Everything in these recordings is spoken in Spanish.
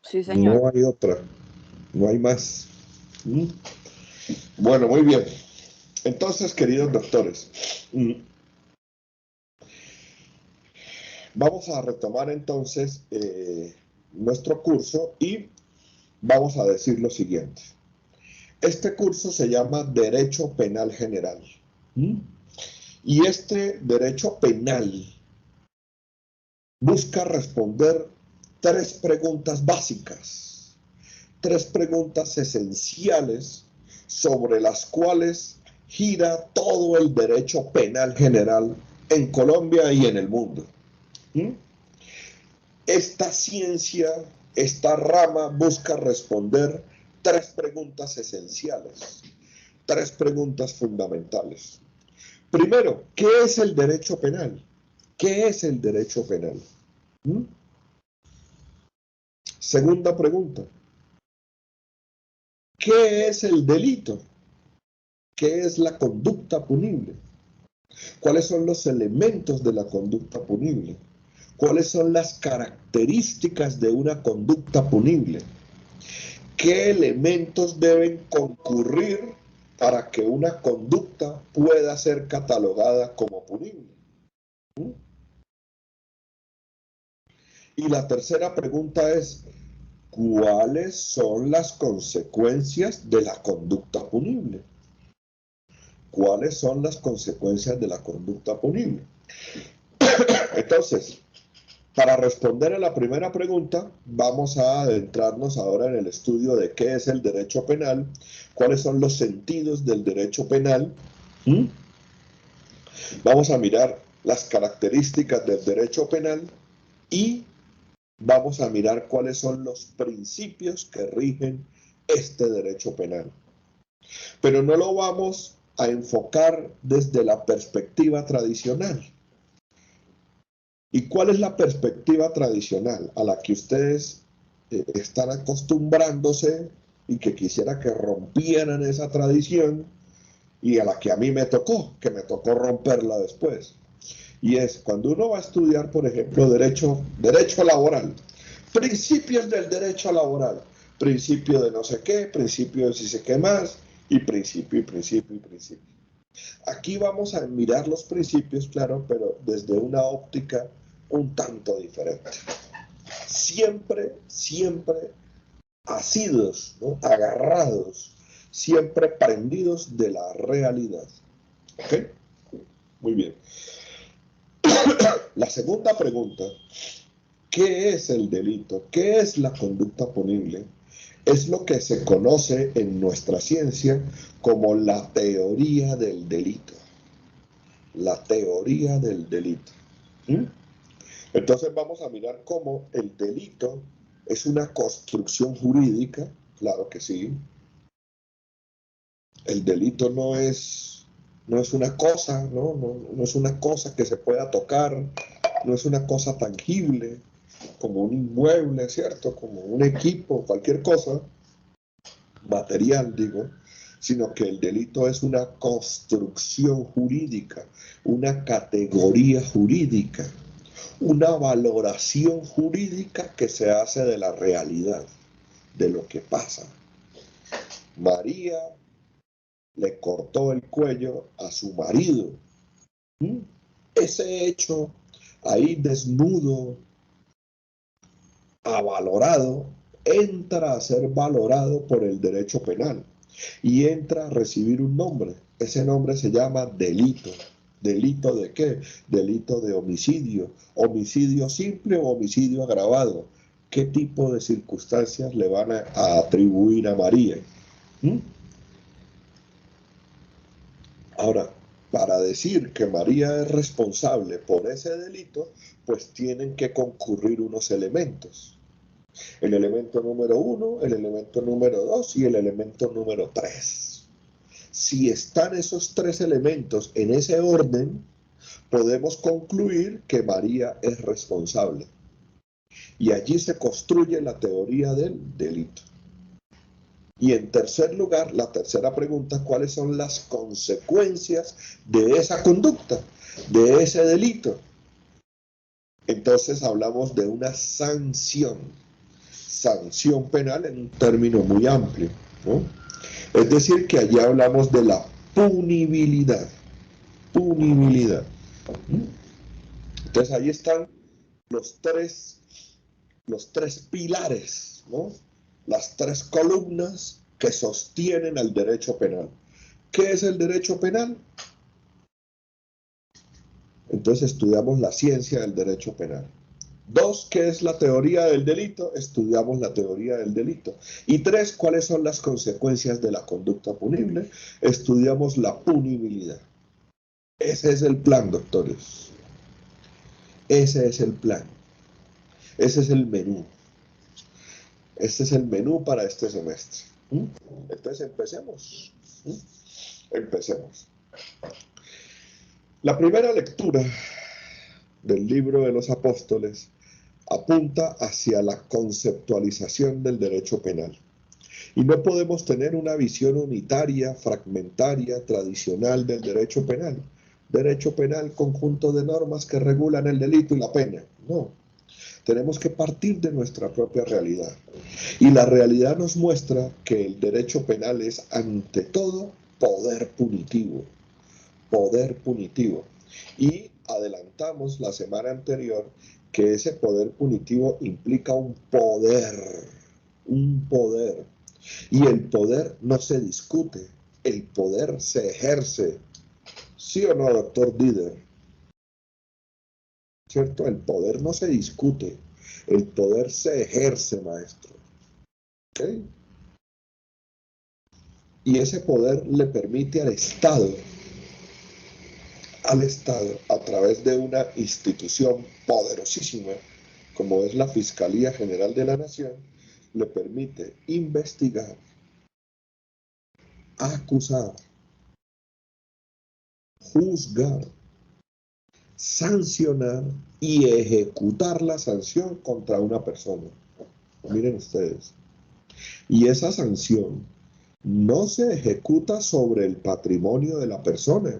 Sí, señor. No hay otra, no hay más. ¿Mm? Bueno, muy bien. Entonces, queridos doctores, vamos a retomar entonces nuestro curso y vamos a decir lo siguiente. Este curso se llama Derecho Penal General. ¿Mm? Y este derecho penal busca responder tres preguntas básicas, tres preguntas esenciales sobre las cuales gira todo el derecho penal general en Colombia y en el mundo. ¿Mm? Esta ciencia, esta rama busca responder tres preguntas esenciales, tres preguntas fundamentales. Primero, ¿qué es el derecho penal? ¿Qué es el derecho penal? ¿Mm? Segunda pregunta, ¿qué es el delito? ¿Qué es la conducta punible? ¿Cuáles son los elementos de la conducta punible? ¿Cuáles son las características de una conducta punible? ¿Qué elementos deben concurrir para que una conducta pueda ser catalogada como punible? ¿Mm? Y la tercera pregunta es, ¿cuáles son las consecuencias de la conducta punible? ¿Cuáles son las consecuencias de la conducta punible? Entonces, para responder a la primera pregunta, vamos a adentrarnos ahora en el estudio de qué es el derecho penal, cuáles son los sentidos del derecho penal. ¿Mm? Vamos a mirar las características del derecho penal y vamos a mirar cuáles son los principios que rigen este derecho penal. Pero no lo vamos a enfocar desde la perspectiva tradicional. ¿Y cuál es la perspectiva tradicional a la que ustedes están acostumbrándose y que quisiera que rompieran esa tradición y a la que a mí que me tocó romperla después? Y es cuando uno va a estudiar, por ejemplo, derecho laboral, principios del derecho laboral, principio de no sé qué, principio de si sé qué más, y principio, y principio, y principio. Aquí vamos a mirar los principios, claro, pero desde una óptica un tanto diferente. Siempre, siempre asidos, ¿no? Agarrados, siempre prendidos de la realidad. ¿Ok? Muy bien. La segunda pregunta, ¿qué es el delito? ¿Qué es la conducta punible? Es lo que se conoce en nuestra ciencia como la teoría del delito. La teoría del delito. ¿Mm? Entonces vamos a mirar cómo el delito es una construcción jurídica, claro que sí. El delito no es una cosa, no es una cosa que se pueda tocar, no es una cosa tangible, como un inmueble, ¿cierto? Como un equipo, cualquier cosa, material, digo, sino que el delito es una construcción jurídica, una categoría jurídica, una valoración jurídica que se hace de la realidad, de lo que pasa. María le cortó el cuello a su marido. ¿Mm? Ese hecho ahí desnudo, avalorado, entra a ser valorado por el derecho penal y entra a recibir un nombre. Ese nombre se llama delito. ¿Delito de qué? Delito de homicidio. ¿Homicidio simple o homicidio agravado? ¿Qué tipo de circunstancias le van a atribuir a María? ¿Mm? Ahora, para decir que María es responsable por ese delito, pues tienen que concurrir unos elementos. El elemento número 1, el elemento número 2 y el elemento número 3. Si están esos tres elementos en ese orden, podemos concluir que María es responsable. Y allí se construye la teoría del delito. Y en tercer lugar, la tercera pregunta, ¿cuáles son las consecuencias de esa conducta, de ese delito? Entonces hablamos de una sanción. sanción penal en un término muy amplio, ¿no? Es decir, que allí hablamos de la punibilidad. Punibilidad. Entonces ahí están los tres pilares, ¿no? Las tres columnas que sostienen al derecho penal. ¿Qué es el derecho penal? Entonces estudiamos la ciencia del derecho penal. 2, ¿qué es la teoría del delito? Estudiamos la teoría del delito. Y 3, ¿cuáles son las consecuencias de la conducta punible? Estudiamos la punibilidad. Ese es el plan, doctores. Ese es el plan. Ese es el menú. Este es el menú para este semestre. Entonces empecemos. Empecemos. La primera lectura del libro de los apóstoles apunta hacia la conceptualización del derecho penal. Y no podemos tener una visión unitaria, fragmentaria, tradicional del derecho penal. Derecho penal, conjunto de normas que regulan el delito y la pena. No. Tenemos que partir de nuestra propia realidad. Y la realidad nos muestra que el derecho penal es, ante todo, poder punitivo. Poder punitivo. Y adelantamos la semana anterior que ese poder punitivo implica un poder. Un poder. Y el poder no se discute, el poder se ejerce. ¿Sí o no, doctor Dider? ¿Cierto? El poder no se discute, el poder se ejerce, maestro. ¿Okay? Y ese poder le permite al Estado, a través de una institución poderosísima, como es la Fiscalía General de la Nación, le permite investigar, acusar, juzgar, sancionar y ejecutar la sanción contra una persona. Miren ustedes. Y esa sanción no se ejecuta sobre el patrimonio de la persona.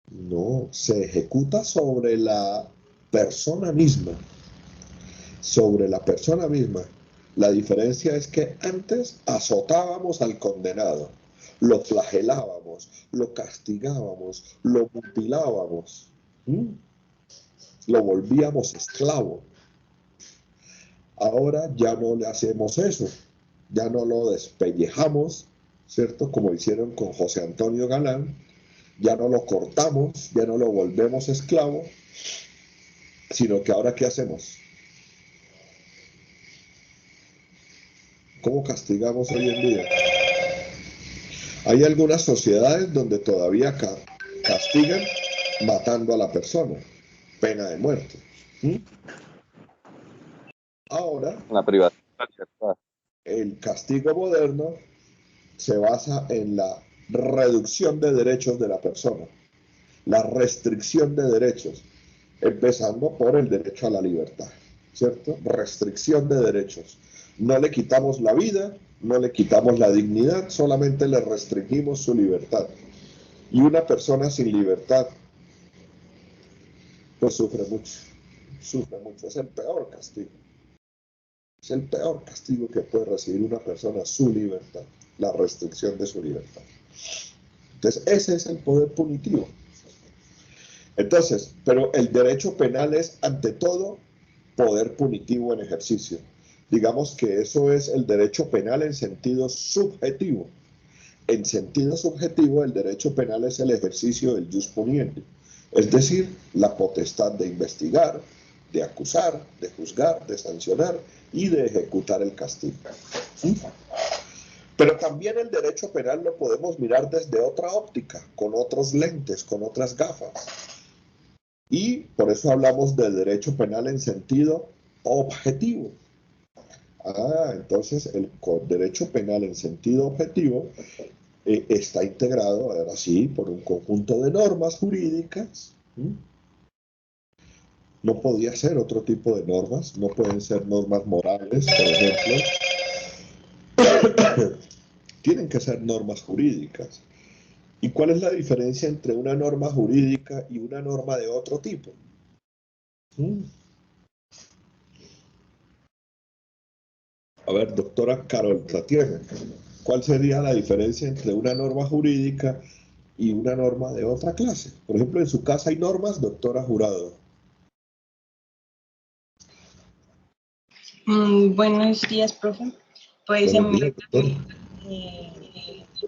No, se ejecuta sobre la persona misma. Sobre la persona misma. La diferencia es que antes azotábamos al condenado, lo flagelábamos, lo castigábamos, lo mutilábamos, lo volvíamos esclavo. Ahora ya no le hacemos eso, ya no lo despellejamos, ¿cierto? Como hicieron con José Antonio Galán, ya no lo cortamos, ya no lo volvemos esclavo, sino que ahora ¿qué hacemos? ¿Cómo castigamos hoy en día? Hay algunas sociedades donde todavía castigan matando a la persona, pena de muerte. Ahora, la privacidad. el castigo moderno se basa en la reducción de derechos de la persona, la restricción de derechos, empezando por el derecho a la libertad, ¿cierto? Restricción de derechos. No le quitamos la vida, no le quitamos la dignidad, solamente le restringimos su libertad. Y una persona sin libertad, pues sufre mucho, es el peor castigo. Es el peor castigo que puede recibir una persona, su libertad, la restricción de su libertad. Entonces, ese es el poder punitivo. Entonces, pero el derecho penal es, ante todo, poder punitivo en ejercicio. Digamos que eso es el derecho penal en sentido subjetivo. En sentido subjetivo, el derecho penal es el ejercicio del jus puniendi, es decir, la potestad de investigar, de acusar, de juzgar, de sancionar y de ejecutar el castigo. ¿Sí? Pero también el derecho penal lo podemos mirar desde otra óptica, con otros lentes, con otras gafas. Y por eso hablamos de derecho penal en sentido objetivo. Entonces el derecho penal en sentido objetivo está integrado, ahora sí, por un conjunto de normas jurídicas. No podía ser otro tipo de normas, no pueden ser normas morales, por ejemplo. Tienen que ser normas jurídicas. ¿Y cuál es la diferencia entre una norma jurídica y una norma de otro tipo? A ver, doctora Carol Tatiana, ¿cuál sería la diferencia entre una norma jurídica y una norma de otra clase? Por ejemplo, en su casa hay normas, doctora Jurado. Buenos días, profe. Pues Buenos días, doctora.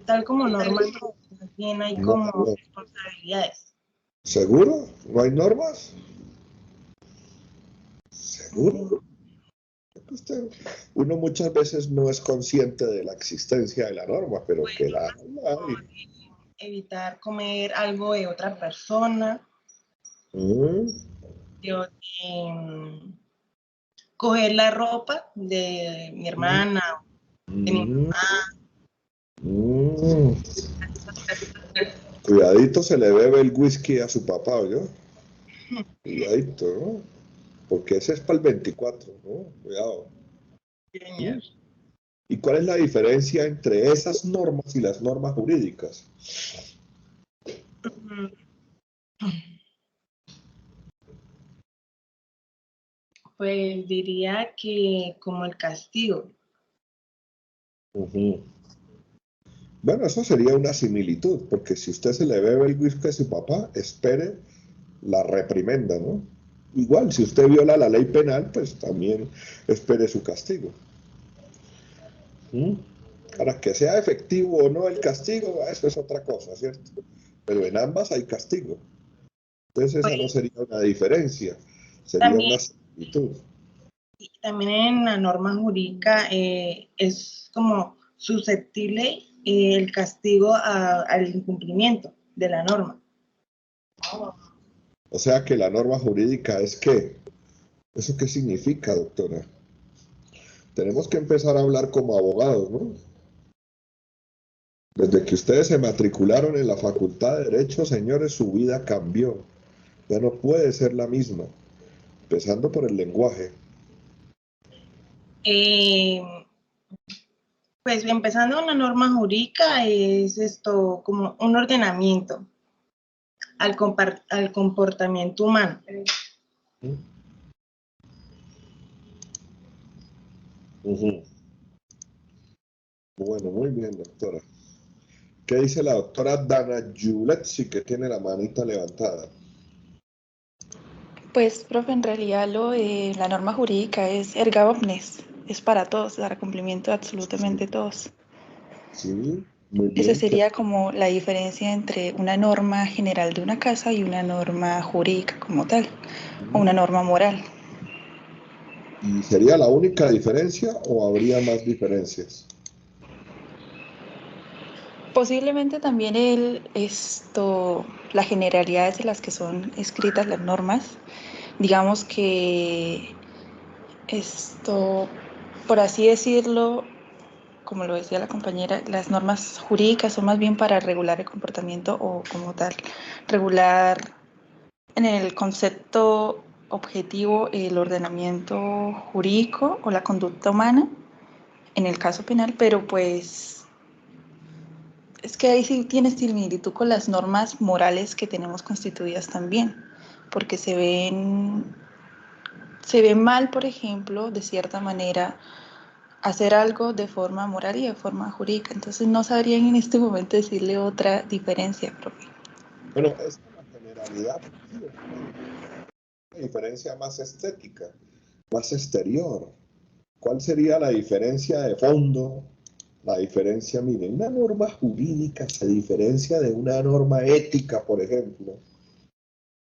tal como normas, también hay No, como no. responsabilidades. ¿Seguro? ¿No hay normas? Mm, ¿Seguro? Uno muchas veces no es consciente de la existencia de la norma, pero Pues que normas la como hay. evitar comer algo de otra persona, Mm, yo, coger la ropa de mi mm, hermana, de mi mm, mamá. mm. Cuidadito se le bebe el whisky a su papá, ¿oyó? Cuidadito, ¿no? Porque ese es para el 24, ¿no? Cuidado. ¿Mm? Señor. ¿Y cuál es la diferencia entre esas normas y las normas jurídicas? Mm, Pues diría que como el castigo. Ujú. Bueno, eso sería una similitud, porque si usted se le bebe el whisky a su papá, espere la reprimenda, ¿no? Igual, si usted viola la ley penal, pues también espere su castigo. ¿Mm? Ahora, que sea efectivo o no el castigo, eso es otra cosa, ¿cierto? Pero en ambas hay castigo. Entonces esa no Pues sería una diferencia, sería también, una similitud. también en la norma jurídica es como susceptible el castigo al incumplimiento de la norma. O sea que la norma jurídica es ¿qué? ¿Eso qué significa, doctora? Tenemos que empezar a hablar como abogados, ¿no? Desde que ustedes se matricularon en la Facultad de Derecho, señores, su vida cambió. Ya no puede ser la misma, empezando por el lenguaje. Eh, pues empezando en la norma jurídica es esto como un ordenamiento al comportamiento humano. ¿Mm? Ujú. Bueno, muy bien, doctora. ¿Qué dice la doctora Dana Giuletti, que tiene la manita levantada? Pues, profe, en realidad la norma jurídica es erga omnes, es para todos, dará cumplimiento a absolutamente todos. Sí, muy Esa bien. sería como la diferencia entre una norma general de una casa y una norma jurídica como tal, o una norma moral. ¿Y sería la única diferencia o habría más diferencias? Posiblemente también las generalidades de las que son escritas las normas, digamos que por así decirlo, como lo decía la compañera, las normas jurídicas son más bien para regular el comportamiento o como tal, regular en el concepto objetivo el ordenamiento jurídico o la conducta humana en el caso penal, pero pues es que ahí sí tiene similitud con las normas morales que tenemos constituidas también, porque se ve mal, por ejemplo, de cierta manera, hacer algo de forma moral y de forma jurídica. Entonces no sabrían en este momento decirle otra diferencia, profe. Bueno, esa es la generalidad, sí, es una diferencia más estética, más exterior. ¿Cuál sería la diferencia de fondo? La diferencia, mire, una norma jurídica se diferencia de una norma ética, por ejemplo.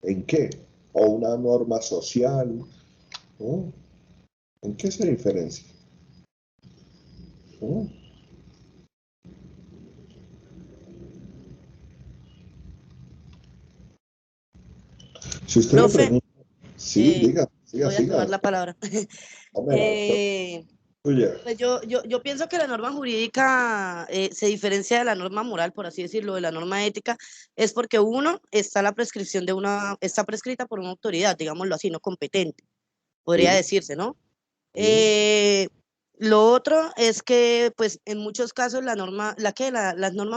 ¿En qué? O una norma social, ¿no? ¿En qué se diferencia? ¿No? Si usted me Profe, pregunta, sí, eh, diga, siga, voy a siga, tomar la doctor. palabra. Hombre, la doctora Eh, suya. pues yo pienso que la norma jurídica se diferencia de la norma moral, por así decirlo, de la norma ética, es porque uno está la prescripción está prescrita por una autoridad, digámoslo así, no competente, podría Sí, decirse, ¿no? sí, Eh, lo otro es que, pues, en muchos casos las normas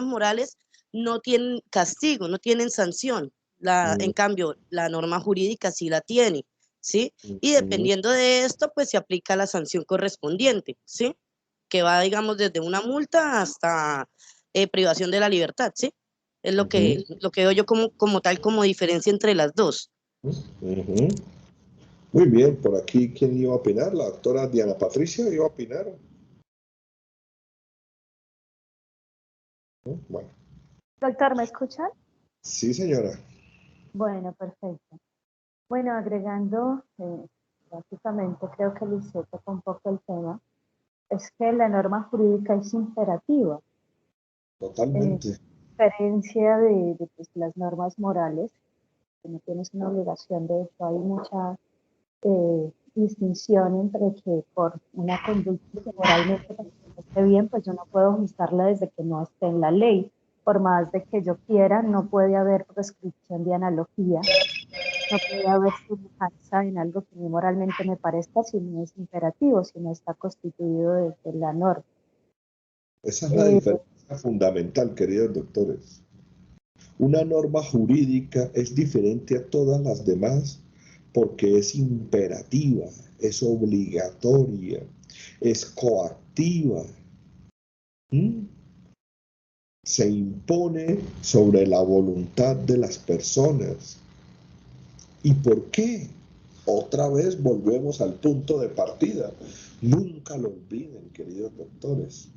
morales no tienen castigo, no tienen sanción. En mm, cambio, la norma jurídica sí la tiene, ¿sí? mm, Y mm, dependiendo de esto, pues se aplica la sanción correspondiente, ¿sí? que va, digamos, desde una multa hasta privación de la libertad, ¿sí? Es lo que veo yo como tal, como diferencia entre las dos. Muy bien, por aquí, ¿quién iba a opinar? La doctora Diana Patricia iba a opinar. Bueno, Doctor, ¿me escuchan? sí, señora. Bueno, perfecto. Bueno, agregando, básicamente creo que Lucía tocó un poco el tema, es que la norma jurídica es imperativa, Totalmente. diferencia de pues, las normas morales, que no tienes una obligación, de hecho hay mucha distinción entre que por una conducta que moralmente esté bien, pues yo no puedo juzgarla desde que no esté en la ley. Por más de que yo quiera, no puede haber prescripción de analogía, no puede haber semejanza en algo que a mí moralmente me parezca si no es imperativo, si no está constituido desde la norma. Esa es la diferencia fundamental, queridos doctores. Una norma jurídica es diferente a todas las demás porque es imperativa, es obligatoria, es coactiva. Se impone sobre la voluntad de las personas. ¿Y por qué? Otra vez volvemos al punto de partida. Nunca lo olviden, queridos doctores.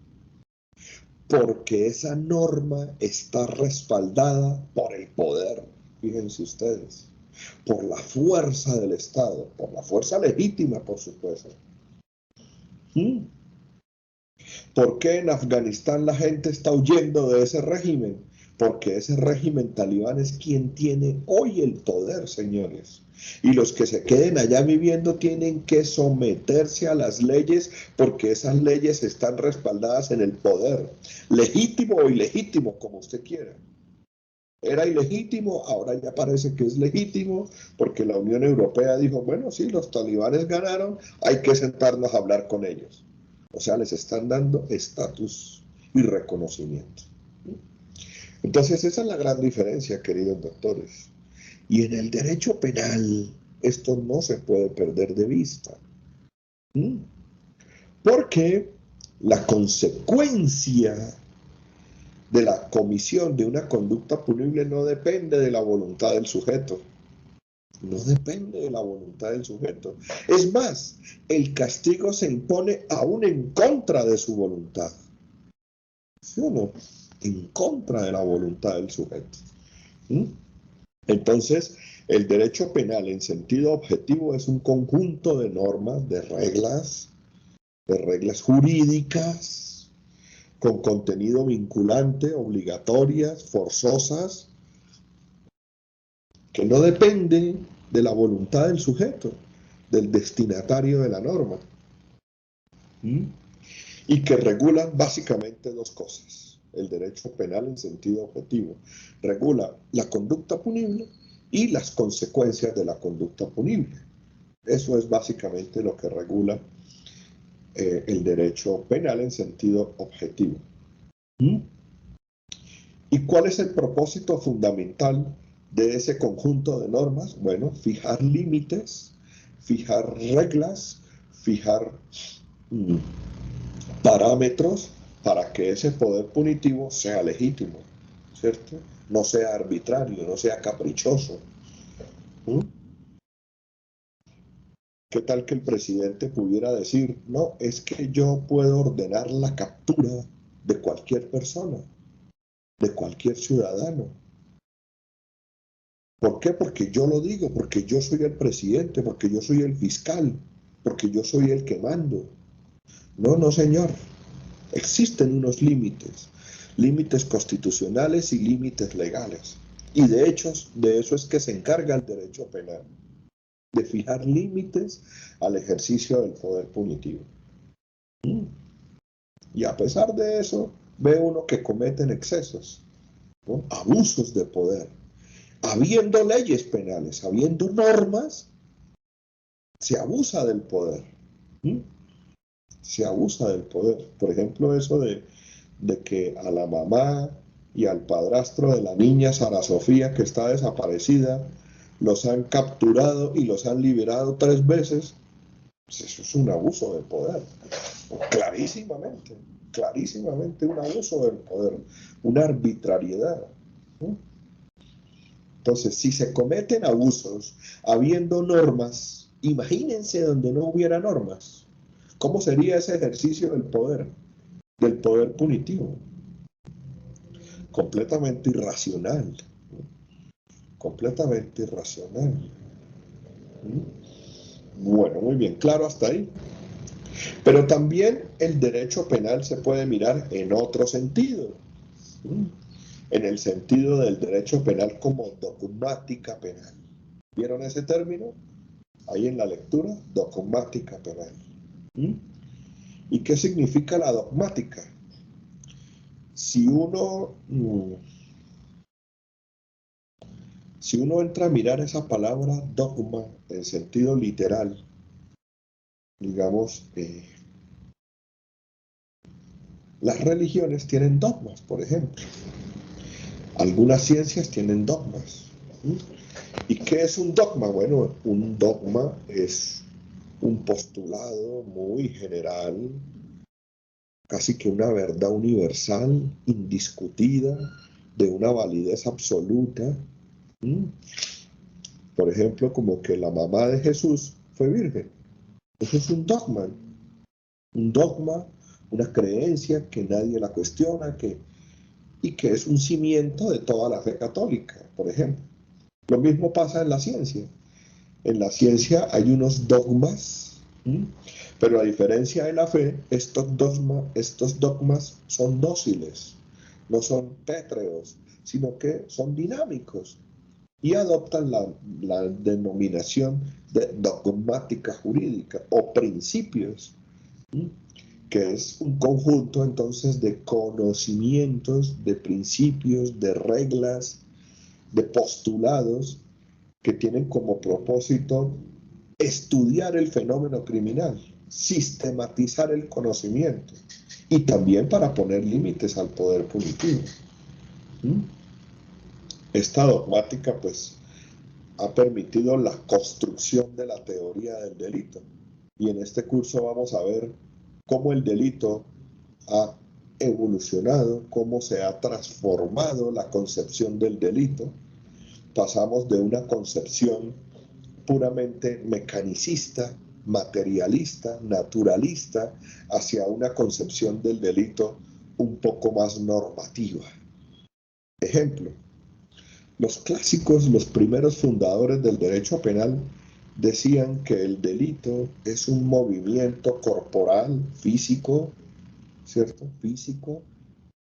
Porque esa norma está respaldada por el poder, fíjense ustedes, por la fuerza del Estado, por la fuerza legítima, por supuesto. ¿Por qué en Afganistán la gente está huyendo de ese régimen? Porque ese régimen talibán es quien tiene hoy el poder, señores. Y los que se queden allá viviendo tienen que someterse a las leyes porque esas leyes están respaldadas en el poder, legítimo o ilegítimo, como usted quiera. Era ilegítimo, ahora ya parece que es legítimo, porque la Unión Europea dijo, bueno, sí, los talibanes ganaron, hay que sentarnos a hablar con ellos. O sea, les están dando estatus y reconocimiento. Entonces, esa es la gran diferencia, queridos doctores. Y en el derecho penal, esto no se puede perder de vista. Porque la consecuencia de la comisión de una conducta punible no depende de la voluntad del sujeto. No depende de la voluntad del sujeto. Es más, el castigo se impone aún en contra de su voluntad. ¿Sí o no? En contra de la voluntad del sujeto. Entonces, el derecho penal en sentido objetivo es un conjunto de normas, de reglas jurídicas, con contenido vinculante, obligatorias, forzosas, que no dependen de la voluntad del sujeto, del destinatario de la norma, y que regulan básicamente dos cosas. El derecho penal en sentido objetivo regula la conducta punible y las consecuencias de la conducta punible. Eso es básicamente lo que regula el derecho penal en sentido objetivo. ¿Y cuál es el propósito fundamental de ese conjunto de normas? Bueno, fijar límites, fijar reglas, fijar parámetros para que ese poder punitivo sea legítimo, ¿cierto? No sea arbitrario, no sea caprichoso. ¿Qué tal que el presidente pudiera decir, no, es que yo puedo ordenar la captura de cualquier persona, de cualquier ciudadano? ¿Por qué? Porque yo lo digo, porque yo soy el presidente, porque yo soy el fiscal, porque yo soy el que mando. No, no, señor. Existen unos límites, límites constitucionales y límites legales. Y de hecho, de eso es que se encarga el derecho penal, de fijar límites al ejercicio del poder punitivo. Y a pesar de eso, ve uno que cometen excesos, ¿no? Abusos de poder. Habiendo leyes penales, habiendo normas, se abusa del poder. Se abusa del poder. Por ejemplo, eso de que a la mamá y al padrastro de la niña Sara Sofía, que está desaparecida, los han capturado y los han liberado 3 veces Pues eso es un abuso del poder, clarísimamente un abuso del poder, una arbitrariedad, ¿no? Entonces, si se cometen abusos habiendo normas, imagínense donde no hubiera normas. ¿Cómo sería ese ejercicio del poder punitivo? Completamente irracional, completamente irracional. Bueno, muy bien, claro hasta ahí. Pero también el derecho penal se puede mirar en otro sentido, en el sentido del derecho penal como dogmática penal. ¿Vieron ese término? Ahí en la lectura, dogmática penal. ¿Y qué significa la dogmática? Si uno entra a mirar esa palabra dogma en sentido literal, digamos, las religiones tienen dogmas, por ejemplo. Algunas ciencias tienen dogmas. ¿Y qué es un dogma? Bueno, un dogma es un postulado muy general, casi que una verdad universal, indiscutida, de una validez absoluta. Por ejemplo, como que la mamá de Jesús fue virgen. Eso es un dogma. Un dogma, una creencia que nadie la cuestiona, y que es un cimiento de toda la fe católica, por ejemplo. Lo mismo pasa en la ciencia. En la ciencia hay unos dogmas, pero a diferencia de la fe, estos dogmas son dóciles, no son pétreos, sino que son dinámicos y adoptan la denominación de dogmática jurídica o principios, que es un conjunto entonces de conocimientos, de principios, de reglas, de postulados que tienen como propósito estudiar el fenómeno criminal, sistematizar el conocimiento y también para poner límites al poder punitivo. Esta dogmática pues ha permitido la construcción de la teoría del delito y en este curso vamos a ver cómo el delito ha evolucionado, cómo se ha transformado la concepción del delito. Pasamos de una concepción puramente mecanicista, materialista, naturalista, hacia una concepción del delito un poco más normativa. Ejemplo, los clásicos, los primeros fundadores del derecho penal, decían que el delito es un movimiento corporal, físico, ¿cierto? Físico,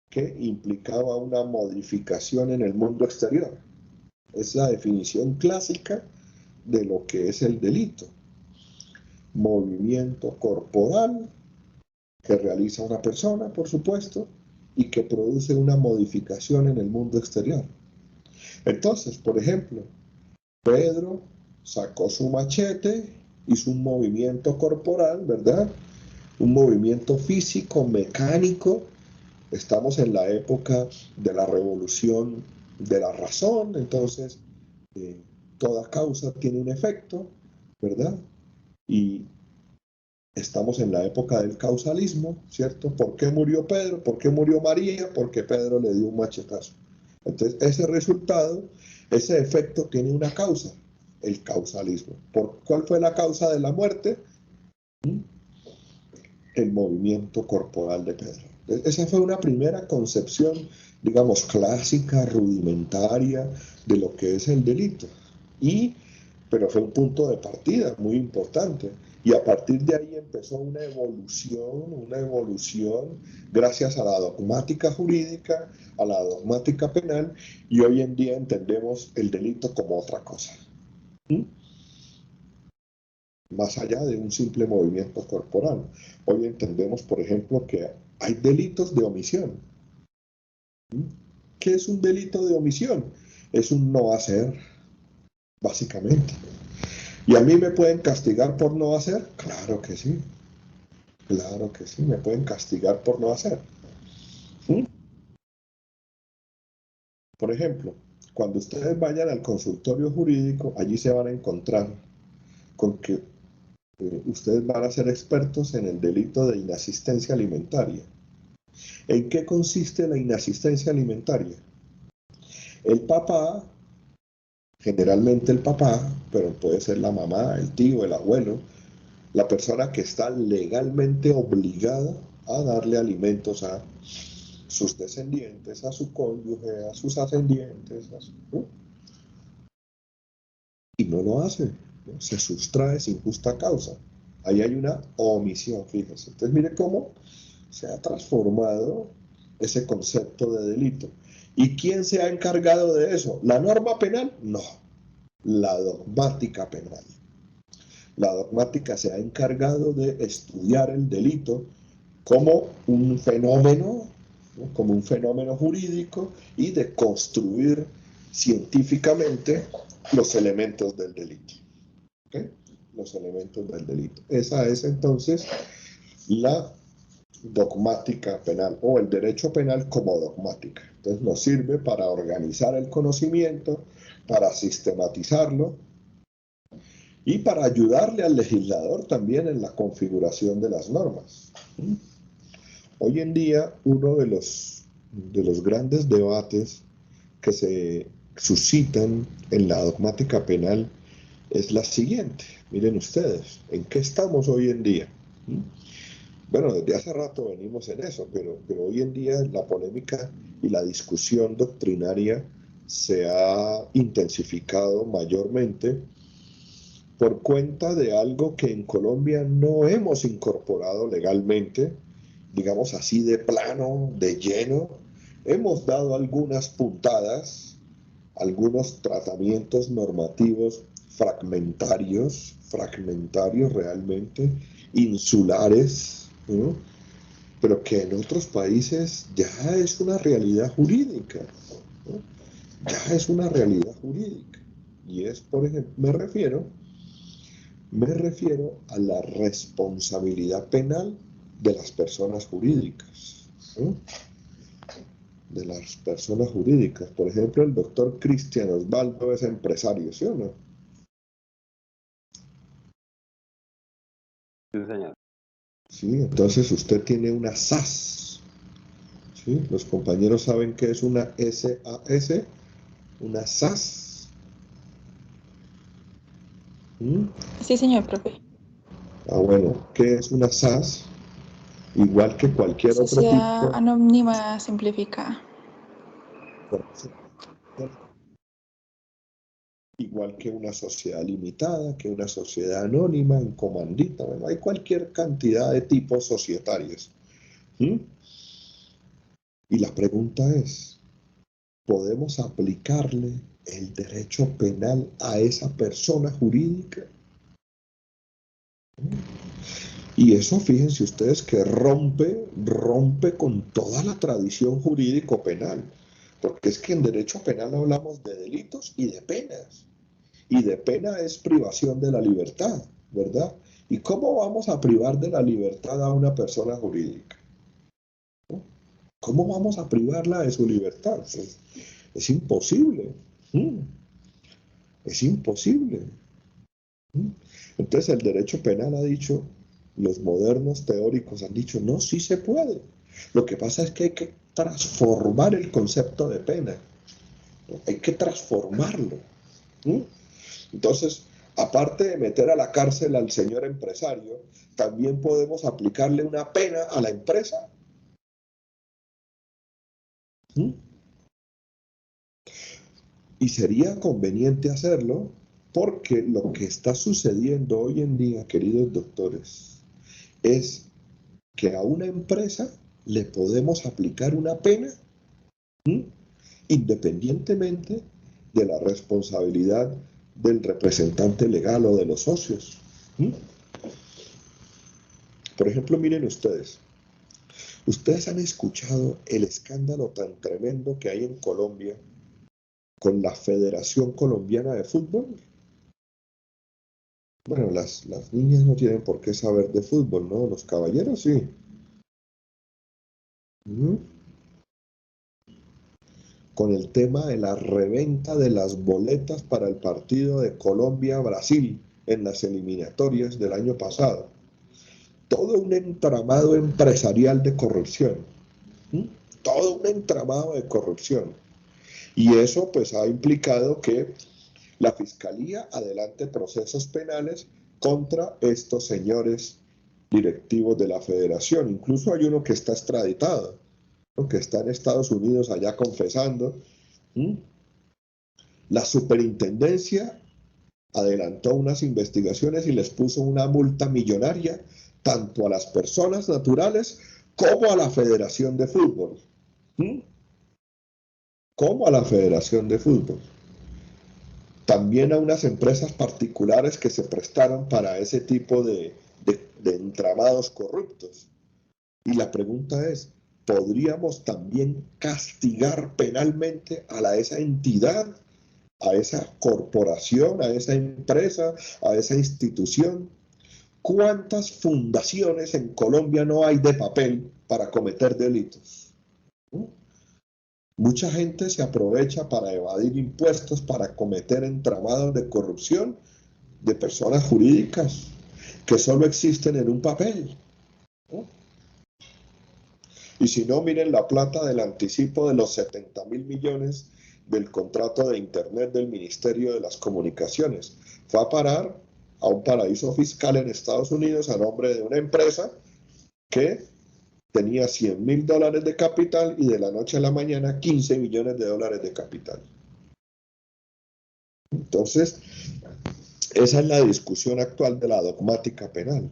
que implicaba una modificación en el mundo exterior. Es la definición clásica de lo que es el delito. Movimiento corporal que realiza una persona, por supuesto, y que produce una modificación en el mundo exterior. Entonces, por ejemplo, Pedro sacó su machete, hizo un movimiento corporal, ¿verdad? Un movimiento físico, mecánico. Estamos en la época de la revolución de la razón, entonces toda causa tiene un efecto, ¿verdad? Y estamos en la época del causalismo, ¿cierto? ¿Por qué murió Pedro? ¿Por qué murió María? Porque Pedro le dio un machetazo. Entonces, ese resultado, ese efecto tiene una causa, el causalismo. ¿Cuál fue la causa de la muerte? El movimiento corporal de Pedro. Esa fue una primera concepción, digamos, clásica, rudimentaria de lo que es el delito. Pero fue un punto de partida muy importante. Y a partir de ahí empezó una evolución gracias a la dogmática jurídica, a la dogmática penal, y hoy en día entendemos el delito como otra cosa. Más allá de un simple movimiento corporal. Hoy entendemos, por ejemplo, que hay delitos de omisión. ¿Qué es un delito de omisión? Es un no hacer, básicamente. ¿Y a mí me pueden castigar por no hacer? Claro que sí. Claro que sí, me pueden castigar por no hacer. Por ejemplo, cuando ustedes vayan al consultorio jurídico, allí se van a encontrar con que ustedes van a ser expertos en el delito de inasistencia alimentaria. ¿En qué consiste la inasistencia alimentaria? El papá, generalmente el papá, pero puede ser la mamá, el tío, el abuelo, la persona que está legalmente obligada a darle alimentos a sus descendientes, a su cónyuge, a sus ascendientes, ¿no? Y no lo hace, ¿no? Se sustrae sin justa causa. Ahí hay una omisión, fíjense. Entonces mire cómo se ha transformado ese concepto de delito. ¿Y quién se ha encargado de eso? ¿La norma penal? No, la dogmática penal. La dogmática se ha encargado de estudiar el delito como un fenómeno, ¿no? Como un fenómeno jurídico y de construir científicamente los elementos del delito. ¿Okay? Los elementos del delito. Esa es entonces la dogmática penal o el derecho penal como dogmática. Entonces nos sirve para organizar el conocimiento, para sistematizarlo y para ayudarle al legislador también en la configuración de las normas. Hoy en día uno de los grandes debates que se suscitan en la dogmática penal es la siguiente. Miren ustedes, ¿en qué estamos hoy en día? Bueno, desde hace rato venimos en eso, pero hoy en día la polémica y la discusión doctrinaria se ha intensificado mayormente por cuenta de algo que en Colombia no hemos incorporado legalmente, digamos así de plano, de lleno. Hemos dado algunas puntadas, algunos tratamientos normativos fragmentarios realmente, insulares, ¿no? Pero que en otros países ya es una realidad jurídica, ¿no? Ya es una realidad jurídica. Y es, por ejemplo, me refiero a la responsabilidad penal de las personas jurídicas, ¿no? De las personas jurídicas. Por ejemplo, el doctor Cristian Osvaldo es empresario, ¿sí o no? Sí, señor. Sí, entonces usted tiene una SAS, ¿sí? Los compañeros saben qué es una SAS, una SAS. Sí, señor profe. Ah, bueno, ¿qué es una SAS? Igual que cualquier otro Sociedad tipo, Anónima Simplificada. igual que una sociedad limitada, que una sociedad anónima, en comandita, bueno, hay cualquier cantidad de tipos societarios. ¿Mm? Y la pregunta es, ¿podemos aplicarle el derecho penal a esa persona jurídica? Y eso, fíjense ustedes, que rompe con toda la tradición jurídico-penal, porque es que en derecho penal hablamos de delitos y de penas, y de pena es privación de la libertad, ¿verdad? ¿Y cómo vamos a privar de la libertad a una persona jurídica? ¿No? ¿Cómo vamos a privarla de su libertad? Es imposible. Es imposible. Entonces el derecho penal ha dicho, los modernos teóricos han dicho, no, sí se puede. Lo que pasa es que hay que transformar el concepto de pena, ¿no? Hay que transformarlo. Entonces, aparte de meter a la cárcel al señor empresario, también podemos aplicarle una pena a la empresa. Y sería conveniente hacerlo porque lo que está sucediendo hoy en día, queridos doctores, es que a una empresa le podemos aplicar una pena, independientemente de la responsabilidad del representante legal o de los socios. Por ejemplo, miren ustedes han escuchado el escándalo tan tremendo que hay en Colombia con la Federación Colombiana de Fútbol. Bueno, las niñas no tienen por qué saber de fútbol, ¿no? Los caballeros sí. Con el tema de la reventa de las boletas para el partido de Colombia-Brasil en las eliminatorias del año pasado. Todo un entramado empresarial de corrupción. Todo un entramado de corrupción. Y eso pues ha implicado que la Fiscalía adelante procesos penales contra estos señores directivos de la Federación. Incluso hay uno que está extraditado, ¿no? Que está en Estados Unidos allá confesando. La superintendencia adelantó unas investigaciones y les puso una multa millonaria tanto a las personas naturales como a la Federación de Fútbol. Como a la Federación de Fútbol. También a unas empresas particulares que se prestaron para ese tipo de entramados corruptos. Y la pregunta es, ¿podríamos también castigar penalmente a esa entidad, a esa corporación, a esa empresa, a esa institución? ¿Cuántas fundaciones en Colombia no hay de papel para cometer delitos? Mucha gente se aprovecha para evadir impuestos, para cometer entramados de corrupción de personas jurídicas que solo existen en un papel. Y si no, miren la plata del anticipo de los 70.000 millones del contrato de Internet del Ministerio de las Comunicaciones. Fue a parar a un paraíso fiscal en Estados Unidos a nombre de una empresa que tenía $100.000 de capital y de la noche a la mañana 15 millones de dólares de capital. Entonces, esa es la discusión actual de la dogmática penal.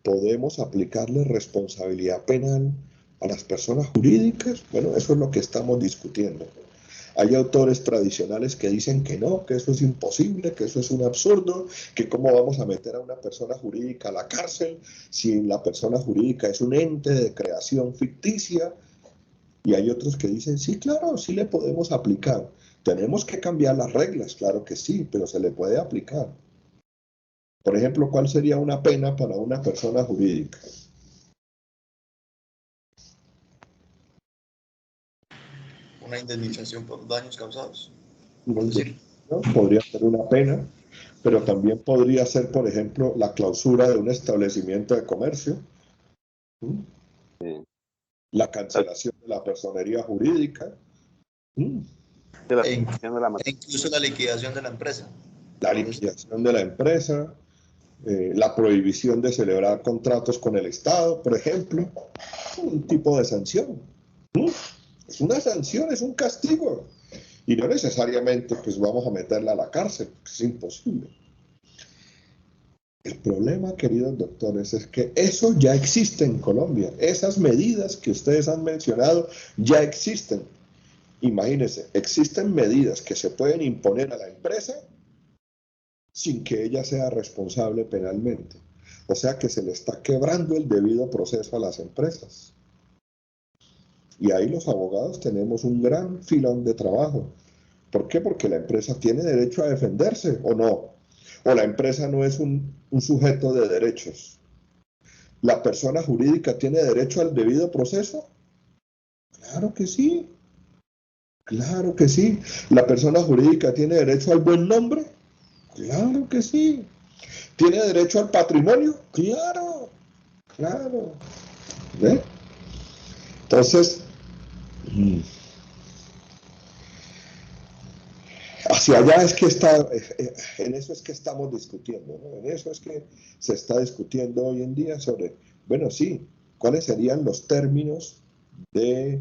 ¿Podemos aplicarle responsabilidad penal a las personas jurídicas? Bueno, eso es lo que estamos discutiendo. Hay autores tradicionales que dicen que no, que eso es imposible, que eso es un absurdo, que cómo vamos a meter a una persona jurídica a la cárcel si la persona jurídica es un ente de creación ficticia. Y hay otros que dicen, sí, claro, sí le podemos aplicar. Tenemos que cambiar las reglas, claro que sí, pero se le puede aplicar. Por ejemplo, ¿cuál sería una pena para una persona jurídica? Una indemnización por daños causados. Podría ser una pena, pero también podría ser, por ejemplo, la clausura de un establecimiento de comercio, la cancelación de la personería jurídica, E incluso la liquidación de la empresa. La liquidación de la empresa, la prohibición de celebrar contratos con el Estado, por ejemplo, un tipo de sanción. Es una sanción, es un castigo. Y no necesariamente pues vamos a meterla a la cárcel, es imposible. El problema, queridos doctores, es que eso ya existe en Colombia. Esas medidas que ustedes han mencionado ya existen. Imagínense, existen medidas que se pueden imponer a la empresa sin que ella sea responsable penalmente. O sea que se le está quebrando el debido proceso a las empresas. Y ahí los abogados tenemos un gran filón de trabajo. ¿Por qué? Porque la empresa tiene derecho a defenderse, ¿o no? O la empresa no es un sujeto de derechos. ¿La persona jurídica tiene derecho al debido proceso? Claro que sí. Claro que sí. ¿La persona jurídica tiene derecho al buen nombre? Claro que sí. ¿Tiene derecho al patrimonio? Claro. Claro. ¿Ve? Entonces, hacia allá es que está, en eso es que estamos discutiendo, ¿no? En eso es que se está discutiendo hoy en día sobre, bueno, sí, cuáles serían los términos de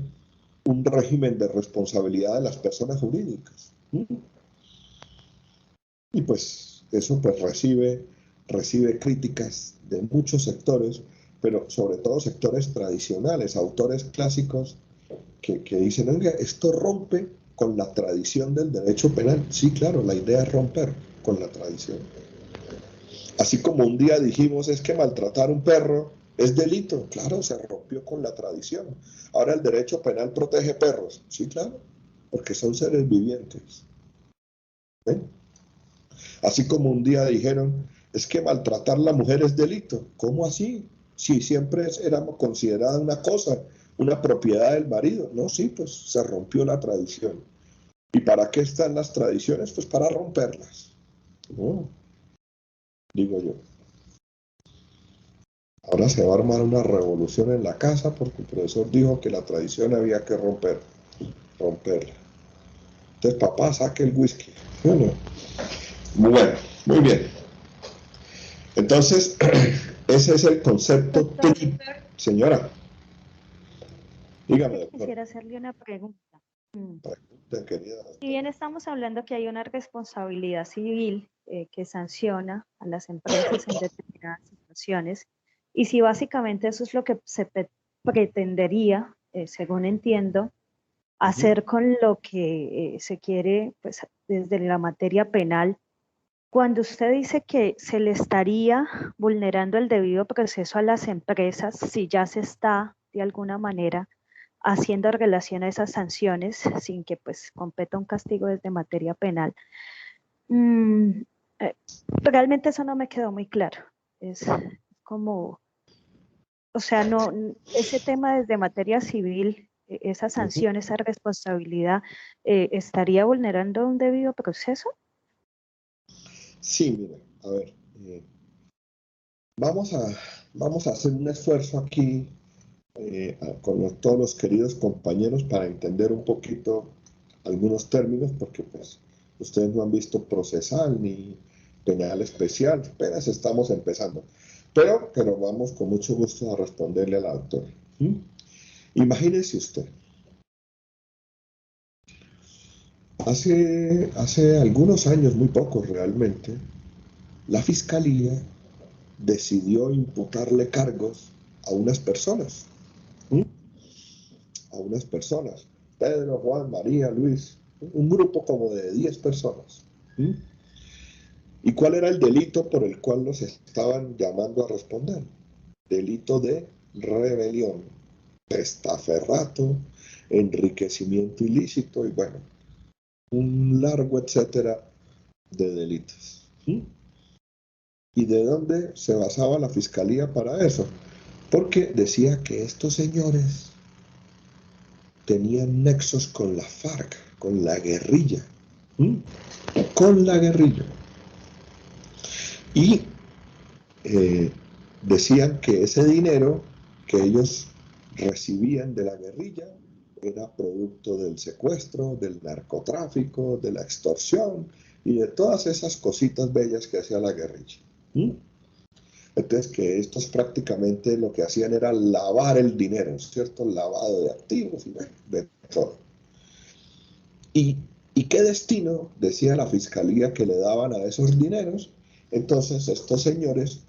un régimen de responsabilidad de las personas jurídicas. Y pues eso pues recibe críticas de muchos sectores, pero sobre todo sectores tradicionales, autores clásicos que dicen, oiga, esto rompe con la tradición del derecho penal. Sí, claro, la idea es romper con la tradición. Así como un día dijimos, es que maltratar a un perro es delito. Claro, se rompió con la tradición. Ahora el derecho penal protege perros. Sí, claro, porque son seres vivientes. ¿Ven? Así como un día dijeron, es que maltratar a la mujer es delito. ¿Cómo así? Si siempre éramos considerada una cosa, una propiedad del marido. No, sí, pues se rompió la tradición. ¿Y para qué están las tradiciones? Pues para romperlas. ¿No? digo yo. Ahora se va a armar una revolución en la casa porque el profesor dijo que la tradición había que romperla. Entonces, papá, saque el whisky. Bueno, muy bien. Entonces, ese es el concepto. Doctor, Señora, dígame, doctor. quisiera hacerle una pregunta. Pregunta, querida. Si bien estamos hablando que hay una responsabilidad civil que sanciona a las empresas en determinadas situaciones, y si básicamente eso es lo que se pretendería, según entiendo, hacer con lo que se quiere, pues desde la materia penal, cuando usted dice que se le estaría vulnerando el debido proceso a las empresas, si ya se está de alguna manera haciendo relación a esas sanciones sin que pues competa un castigo desde materia penal. Realmente eso no me quedó muy claro. Es como, o sea, no, ese tema desde materia civil, esa sanción, esa responsabilidad, ¿estaría vulnerando un debido proceso? Sí, mire, a ver, vamos a hacer un esfuerzo aquí con todos los queridos compañeros para entender un poquito algunos términos, porque pues ustedes no han visto procesal ni penal especial, apenas estamos empezando. Pero vamos con mucho gusto a responderle a la doctora. Imagínese usted, hace algunos años, muy pocos realmente, la Fiscalía decidió imputarle cargos a unas personas. A unas personas. Pedro, Juan, María, Luis, un grupo como de 10 personas. ¿Y cuál era el delito por el cual los estaban llamando a responder? Delito de rebelión, testaferrato, enriquecimiento ilícito y bueno, un largo etcétera de delitos. ¿Y de dónde se basaba la fiscalía para eso? Porque decía que estos señores tenían nexos con la FARC, con la guerrilla. Con la guerrilla. Y decían que ese dinero que ellos recibían de la guerrilla era producto del secuestro, del narcotráfico, de la extorsión y de todas esas cositas bellas que hacía la guerrilla. Entonces, que estos prácticamente lo que hacían era lavar el dinero, ¿cierto? Lavado de activos y de todo. ¿Y qué destino decía la fiscalía que le daban a esos dineros? Entonces, estos señores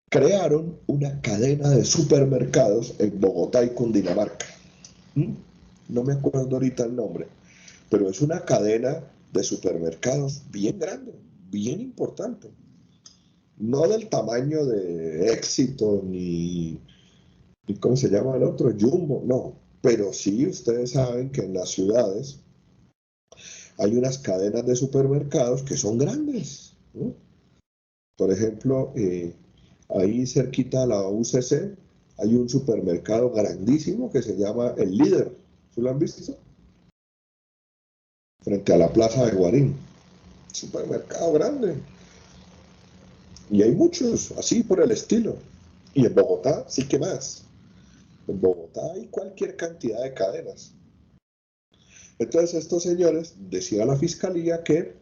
crearon una cadena de supermercados en Bogotá y Cundinamarca. No me acuerdo ahorita el nombre, pero es una cadena de supermercados bien grande, bien importante. No del tamaño de Éxito ni ¿cómo se llama el otro? Jumbo, no. Pero sí, ustedes saben que en las ciudades hay unas cadenas de supermercados que son grandes, ¿no? Por ejemplo, ahí cerquita de la UCC hay un supermercado grandísimo que se llama El Líder. ¿Sí lo han visto? Frente a la plaza de Guarín. Supermercado grande. Y hay muchos, así por el estilo. Y en Bogotá sí que más. En Bogotá hay cualquier cantidad de cadenas. Entonces estos señores, decía la fiscalía, que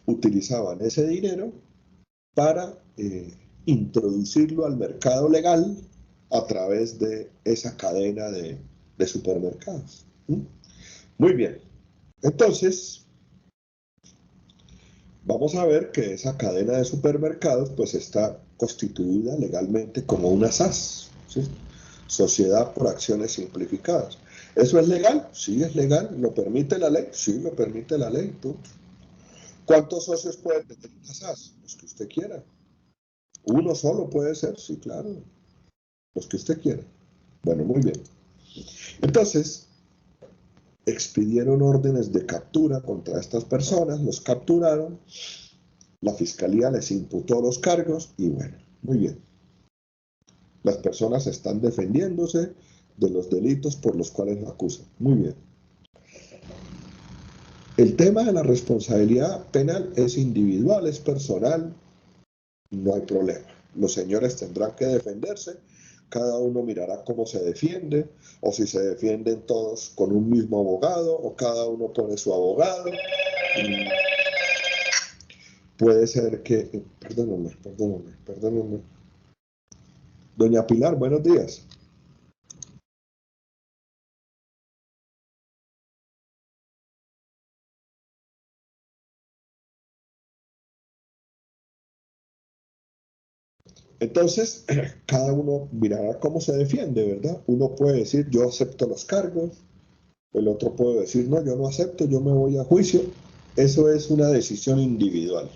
utilizaban ese dinero para introducirlo al mercado legal a través de esa cadena de supermercados. Muy bien. Entonces, vamos a ver que esa cadena de supermercados pues está constituida legalmente como una SAS, ¿sí? Sociedad por Acciones Simplificadas. ¿Eso es legal? Sí, es legal. ¿Lo permite la ley? Sí, lo permite la ley. ¿Tú? ¿Cuántos socios puede tener una SAS? Los que usted quiera. ¿Uno solo puede ser? Sí, claro. Los que usted quiera. Bueno, muy bien. Entonces, expidieron órdenes de captura contra estas personas, los capturaron, la fiscalía les imputó los cargos y bueno, muy bien. Las personas están defendiéndose de los delitos por los cuales lo acusan. Muy bien. El tema de la responsabilidad penal es individual, es personal, no hay problema. Los señores tendrán que defenderse, cada uno mirará cómo se defiende, o si se defienden todos con un mismo abogado, o cada uno pone su abogado. Puede ser que... Perdóname. Doña Pilar, buenos días. Entonces, cada uno mirará cómo se defiende, ¿verdad? Uno puede decir, yo acepto los cargos, el otro puede decir, no, yo no acepto, yo me voy a juicio. Eso es una decisión individual.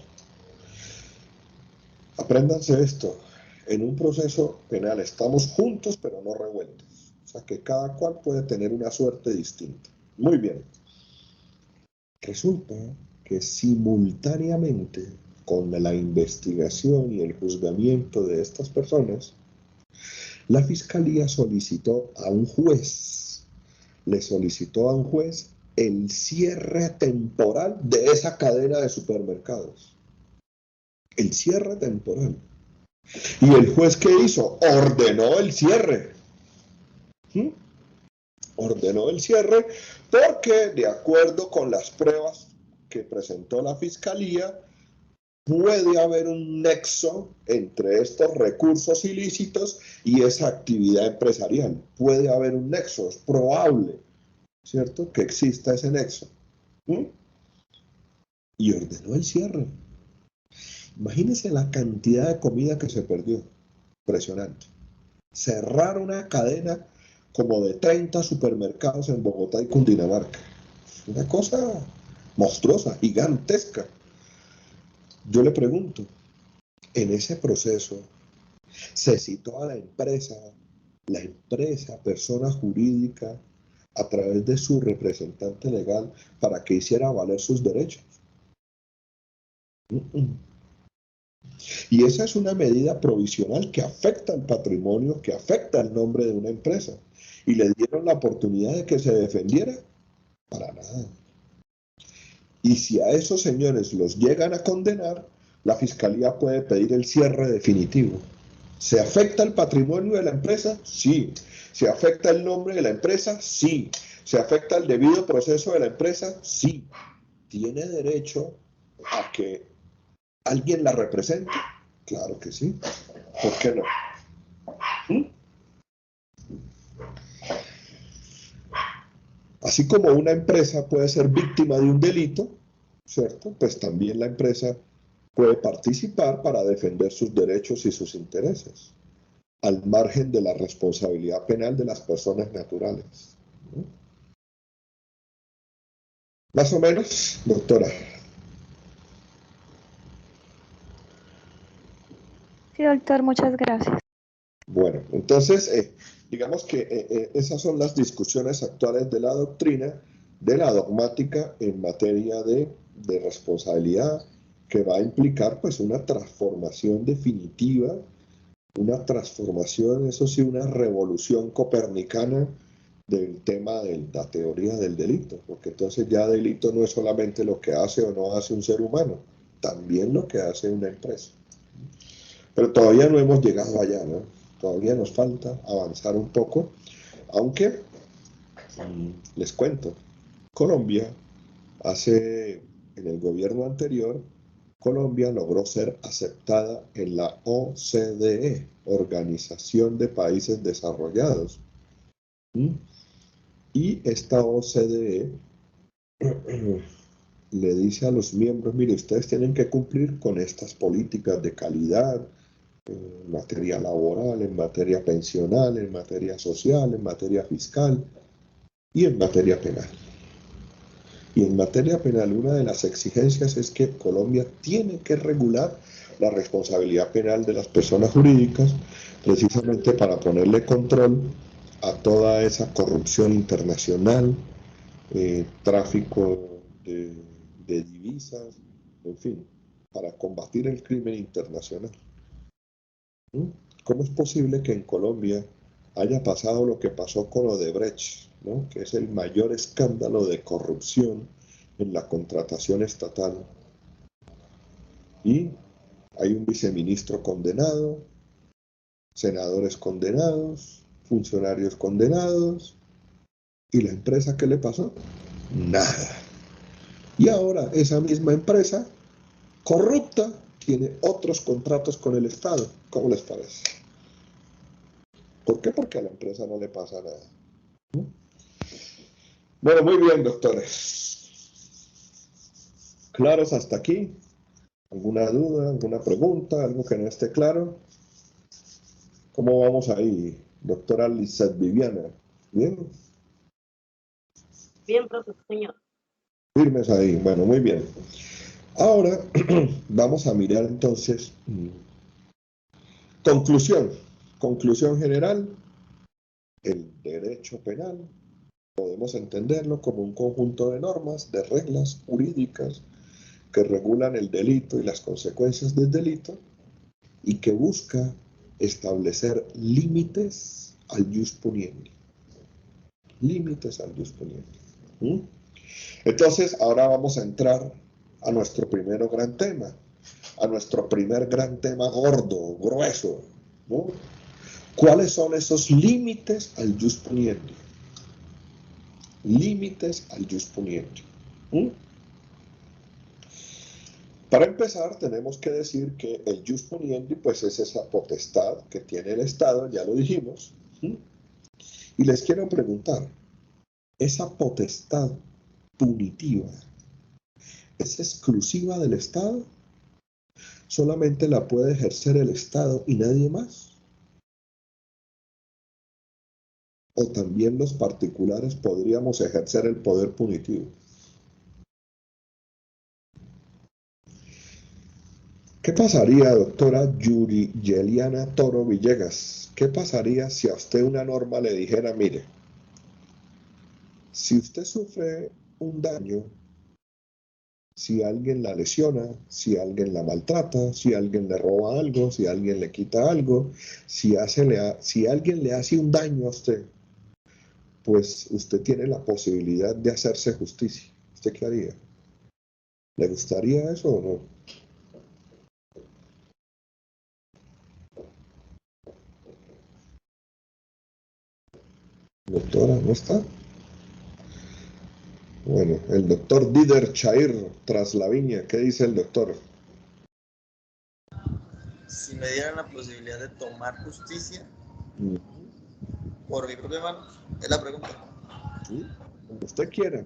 Apréndanse esto, en un proceso penal estamos juntos pero no revueltos. O sea que cada cual puede tener una suerte distinta. Muy bien. Resulta que simultáneamente con la investigación y el juzgamiento de estas personas, la Fiscalía solicitó a un juez, el cierre temporal de esa cadena de supermercados. El cierre temporal. ¿Y el juez qué hizo? Ordenó el cierre. Ordenó el cierre porque, de acuerdo con las pruebas que presentó la Fiscalía, puede haber un nexo entre estos recursos ilícitos y esa actividad empresarial. Puede haber un nexo, es probable, ¿cierto?, que exista ese nexo. Y ordenó el cierre. Imagínense la cantidad de comida que se perdió. Impresionante. Cerrar una cadena como de 30 supermercados en Bogotá y Cundinamarca. Una cosa monstruosa, gigantesca. Yo le pregunto, en ese proceso se citó a la empresa, persona jurídica, a través de su representante legal para que hiciera valer sus derechos. Y esa es una medida provisional que afecta al patrimonio, que afecta al nombre de una empresa. ¿Y le dieron la oportunidad de que se defendiera? Para nada. Y si a esos señores los llegan a condenar, la Fiscalía puede pedir el cierre definitivo. ¿Se afecta el patrimonio de la empresa? Sí. ¿Se afecta el nombre de la empresa? Sí. ¿Se afecta el debido proceso de la empresa? Sí. ¿Tiene derecho a que alguien la represente? Claro que sí. ¿Por qué no? Así como una empresa puede ser víctima de un delito, ¿cierto? Pues también la empresa puede participar para defender sus derechos y sus intereses, al margen de la responsabilidad penal de las personas naturales. Más o menos, doctora. Sí, doctor, muchas gracias. Bueno, entonces, digamos que esas son las discusiones actuales de la doctrina, de la dogmática en materia de responsabilidad, que va a implicar pues una transformación definitiva, una transformación, eso sí, una revolución copernicana del tema de la teoría del delito, porque entonces ya delito no es solamente lo que hace o no hace un ser humano, también lo que hace una empresa. Pero todavía no hemos llegado allá, ¿no? Todavía nos falta avanzar un poco, aunque les cuento, Colombia en el gobierno anterior, Colombia logró ser aceptada en la OCDE, Organización de Países Desarrollados. Y esta OCDE le dice a los miembros, mire, ustedes tienen que cumplir con estas políticas de calidad, en materia laboral, en materia pensional, en materia social, en materia fiscal y en materia penal. Y en materia penal, una de las exigencias es que Colombia tiene que regular la responsabilidad penal de las personas jurídicas, precisamente para ponerle control a toda esa corrupción internacional, tráfico de divisas, en fin, para combatir el crimen internacional. ¿Cómo es posible que en Colombia haya pasado lo que pasó con Odebrecht, ¿no?, que es el mayor escándalo de corrupción en la contratación estatal? Y Hay un viceministro condenado, senadores condenados, funcionarios condenados. ¿Y la empresa qué le pasó? Nada. Y ahora esa misma empresa corrupta tiene otros contratos con el Estado. ¿Cómo les parece? ¿Por qué? Porque a la empresa no le pasa nada. Bueno, muy bien, doctores. ¿Claros hasta aquí? ¿Alguna duda, alguna pregunta, algo que no esté claro? ¿Cómo vamos ahí, doctora Lizeth Viviana? ¿Bien? Bien, profesor, señor. Firmes ahí. Bueno, muy bien. Ahora vamos a mirar entonces conclusión general. El derecho penal podemos entenderlo como un conjunto de normas, de reglas jurídicas que regulan el delito y las consecuencias del delito y que busca establecer límites al jus puniendi. Límites al jus puniendi. Entonces, ahora vamos a entrar a nuestro primer gran tema, a nuestro primer gran tema gordo, grueso, ¿no? ¿Cuáles son esos límites al jus puniendi? Límites al jus puniendi. Para empezar, tenemos que decir que el jus puniendi, pues es esa potestad que tiene el Estado, ya lo dijimos. Y les quiero preguntar, ¿esa potestad punitiva es exclusiva del Estado? ¿Solamente la puede ejercer el Estado y nadie más? ¿O también los particulares podríamos ejercer el poder punitivo? ¿Qué pasaría, doctora Yuri Yeliana Toro Villegas? ¿Qué pasaría si a usted una norma le dijera, mire, si usted sufre un daño, si alguien la lesiona, si alguien la maltrata, si alguien le roba algo, si alguien le quita algo, si alguien le hace un daño a usted, pues usted tiene la posibilidad de hacerse justicia? ¿Usted qué haría? ¿Le gustaría eso o no? Doctora, ¿no está? Bueno, el doctor Dider Chair Traslaviña, ¿qué dice el doctor? Si me dieran la posibilidad de tomar justicia por mi propia mano, es la pregunta. ¿Sí? Como usted quiera.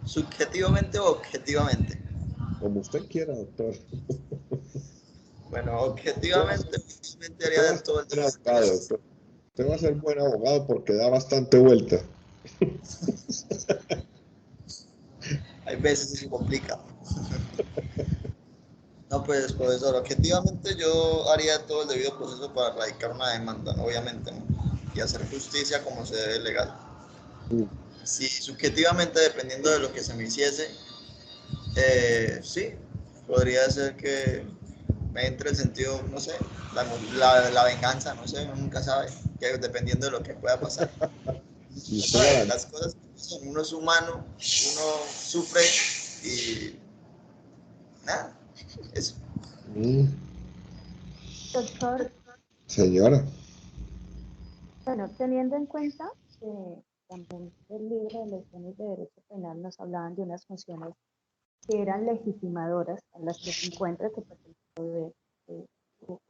¿Subjetivamente o objetivamente? Como usted quiera, doctor. Bueno, objetivamente, Usted va a ser todo el buen abogado, doctor. Usted va a ser buen abogado porque da bastante vuelta. Hay veces se complica. No, pues, profesor, objetivamente yo haría todo el debido proceso para erradicar una demanda, obviamente, ¿no? Y hacer justicia como se debe legal. Si subjetivamente, dependiendo de lo que se me hiciese, sí, podría ser que me entre el sentido, no sé, la venganza, no sé, uno nunca sabe, que dependiendo de lo que pueda pasar. Las cosas que pasan, uno es humano, uno sufre y nada, eso. Doctor, Señora. bueno, teniendo en cuenta que también el libro de lecciones de Derecho Penal nos hablaban de unas funciones que eran legitimadoras, en las que se encuentra que pues, el poder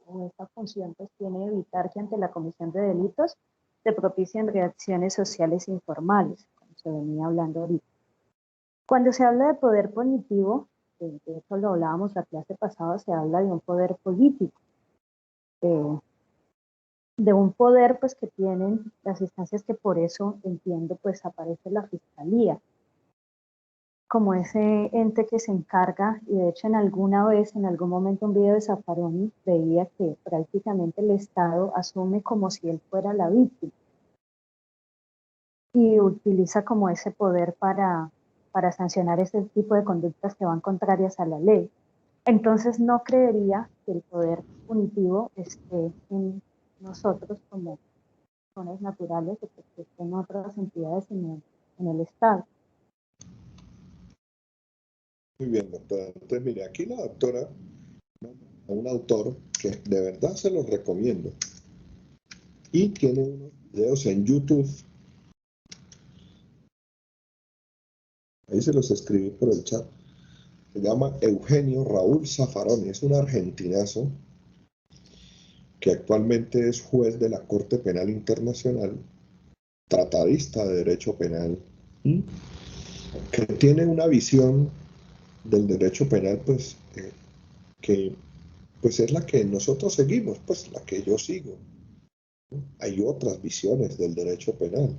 con esta función pues tiene evitar que ante la comisión de delitos se propicien reacciones sociales informales, como se venía hablando ahorita. Cuando se habla de poder punitivo, de eso lo hablábamos la clase pasada, se habla de un poder político, de un poder pues que tienen las instancias que por eso entiendo pues aparece la fiscalía como ese ente que se encarga, y de hecho en alguna vez, en algún momento un video de Zaffaroni veía que prácticamente el Estado asume como si él fuera la víctima y utiliza como ese poder para sancionar ese tipo de conductas que van contrarias a la ley. Entonces no creería que el poder punitivo esté en nosotros como personas naturales o que estén en otras entidades en el Estado. Muy bien, doctora. Entonces, mire, aquí la doctora, un autor que de verdad se los recomiendo. Y tiene unos videos en YouTube. Ahí se los escribí por el chat. Se llama Eugenio Raúl Zaffaroni. Es un argentinazo que actualmente es juez de la Corte Penal Internacional, tratadista de derecho penal, que tiene una visión del derecho penal, pues, que pues es la que nosotros seguimos, pues la que yo sigo. Hay otras visiones del derecho penal.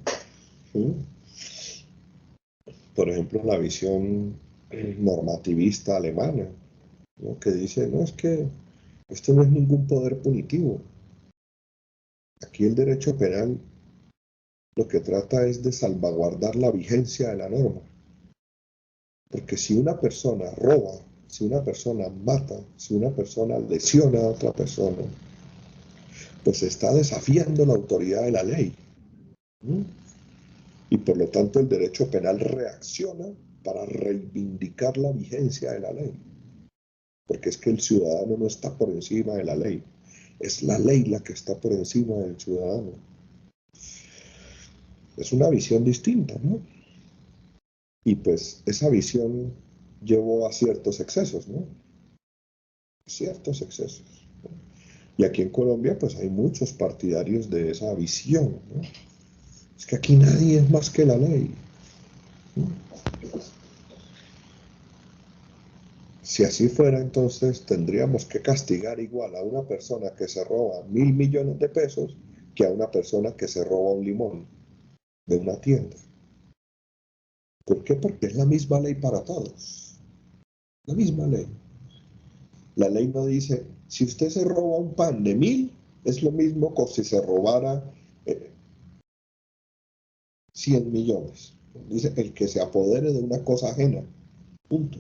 Por ejemplo, la visión normativista alemana, ¿no? Que dice, no, es que esto no es ningún poder punitivo. Aquí el derecho penal lo que trata es de salvaguardar la vigencia de la norma. Porque si una persona roba, si una persona mata, si una persona lesiona a otra persona, pues está desafiando la autoridad de la ley. Y por lo tanto el derecho penal reacciona para reivindicar la vigencia de la ley. Porque es que el ciudadano no está por encima de la ley. Es la ley la que está por encima del ciudadano. Es una visión distinta, ¿no? Y pues esa visión llevó a ciertos excesos, ¿no? Ciertos excesos. Y aquí en Colombia pues hay muchos partidarios de esa visión, ¿no? Es que aquí nadie es más que la ley, ¿no? Si así fuera, entonces tendríamos que castigar igual a una persona que se roba 1.000 millones de pesos que a una persona que se roba un limón de una tienda. ¿Por qué? Porque es la misma ley para todos. La misma ley. La ley no dice, si usted se roba un pan de 1.000, es lo mismo que si se robara 100 millones. Dice, el que se apodere de una cosa ajena. Punto.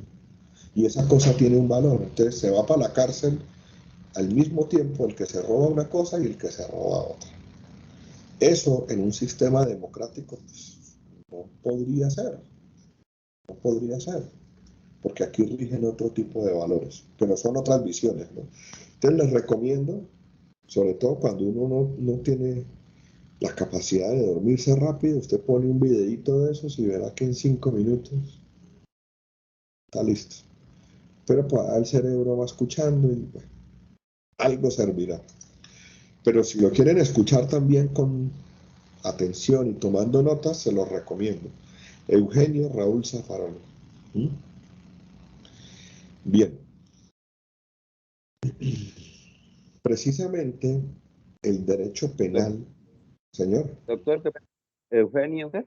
Y esa cosa tiene un valor. Entonces se va para la cárcel al mismo tiempo el que se roba una cosa y el que se roba otra. Eso en un sistema democrático pues, no podría ser. No podría ser. Porque aquí rigen otro tipo de valores, pero son otras visiones, ¿no? Entonces les recomiendo, sobre todo cuando uno no tiene la capacidad de dormirse rápido, usted pone un videíto de esos y verá que en 5 minutos está listo. Pero pues el cerebro va escuchando y bueno, algo servirá. Pero si lo quieren escuchar también con atención y tomando notas, se los recomiendo. Eugenio Raúl Zaffaroni. Bien. Precisamente el derecho penal, señor. Doctor, Eugenio, ¿qué?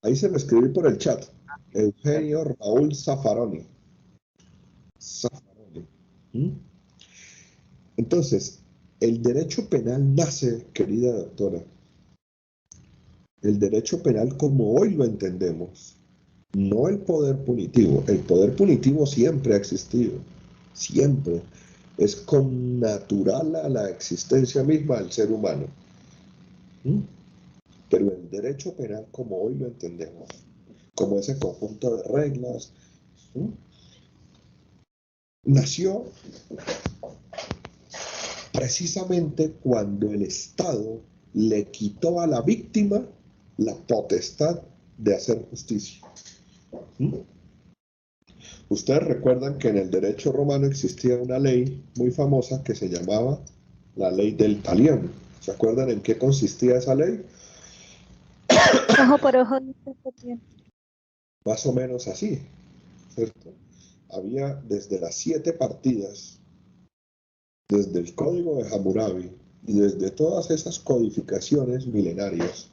Ahí se lo escribí por el chat. Eugenio Raúl Zaffaroni. Zaffaroni. Entonces, el derecho penal nace, querida doctora, el derecho penal como hoy lo entendemos, no el poder punitivo. El poder punitivo siempre ha existido, siempre. Es connatural a la existencia misma del ser humano. Pero el derecho penal como hoy lo entendemos, como ese conjunto de reglas, nació precisamente cuando el Estado le quitó a la víctima la potestad de hacer justicia. Ustedes recuerdan que en el derecho romano existía una ley muy famosa que se llamaba la ley del talión. ¿Se acuerdan en qué consistía esa ley? Ojo por ojo. Más o menos así, ¿cierto? Había desde las 7 partidas, desde el código de Hammurabi y desde todas esas codificaciones milenarias,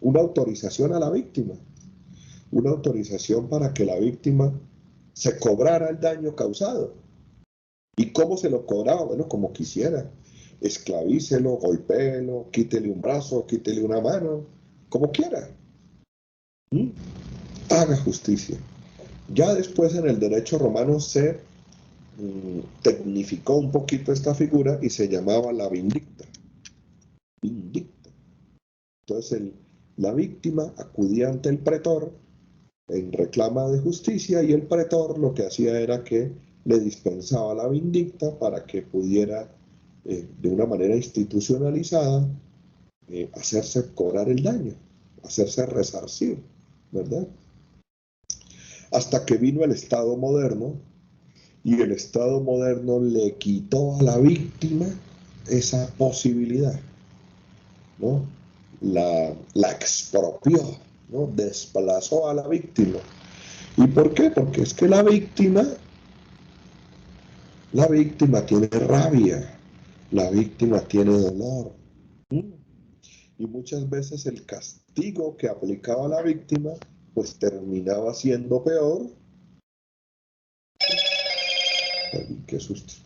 una autorización a la víctima, una autorización para que la víctima se cobrara el daño causado. ¿Y cómo se lo cobraba? Bueno, como quisiera. Esclavícelo, golpéelo, quítele un brazo, quítele una mano, como quiera. Haga justicia. Ya después en el derecho romano se tecnificó un poquito esta figura y se llamaba la vindicta. Vindicta. Entonces la víctima acudía ante el pretor en reclama de justicia, y el pretor lo que hacía era que le dispensaba la vindicta para que pudiera, de una manera institucionalizada, hacerse cobrar el daño, hacerse resarcir, ¿verdad? Hasta que vino el Estado moderno, y el Estado moderno le quitó a la víctima esa posibilidad, ¿no? La expropió, ¿no? Desplazó a la víctima. ¿Y por qué? Porque es que la víctima tiene rabia, la víctima tiene dolor. Y muchas veces el castigo que aplicaba a la víctima, pues terminaba siendo peor.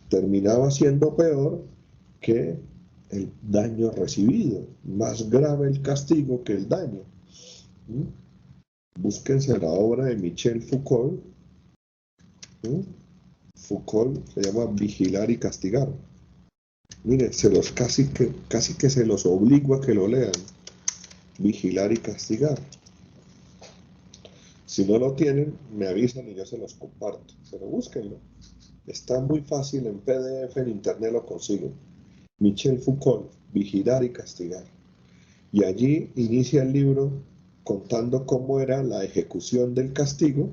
Terminaba siendo peor que el daño recibido. Más grave el castigo que el daño. Búsquense la obra de Michel Foucault. Foucault se llama Vigilar y Castigar. Miren, casi que se los obligo a que lo lean. Vigilar y Castigar. Si no lo tienen, me avisan y yo se los comparto. Pero búsquenlo. Está muy fácil, en PDF, en internet lo consiguen. Michel Foucault, Vigilar y Castigar. Y allí inicia el libro contando cómo era la ejecución del castigo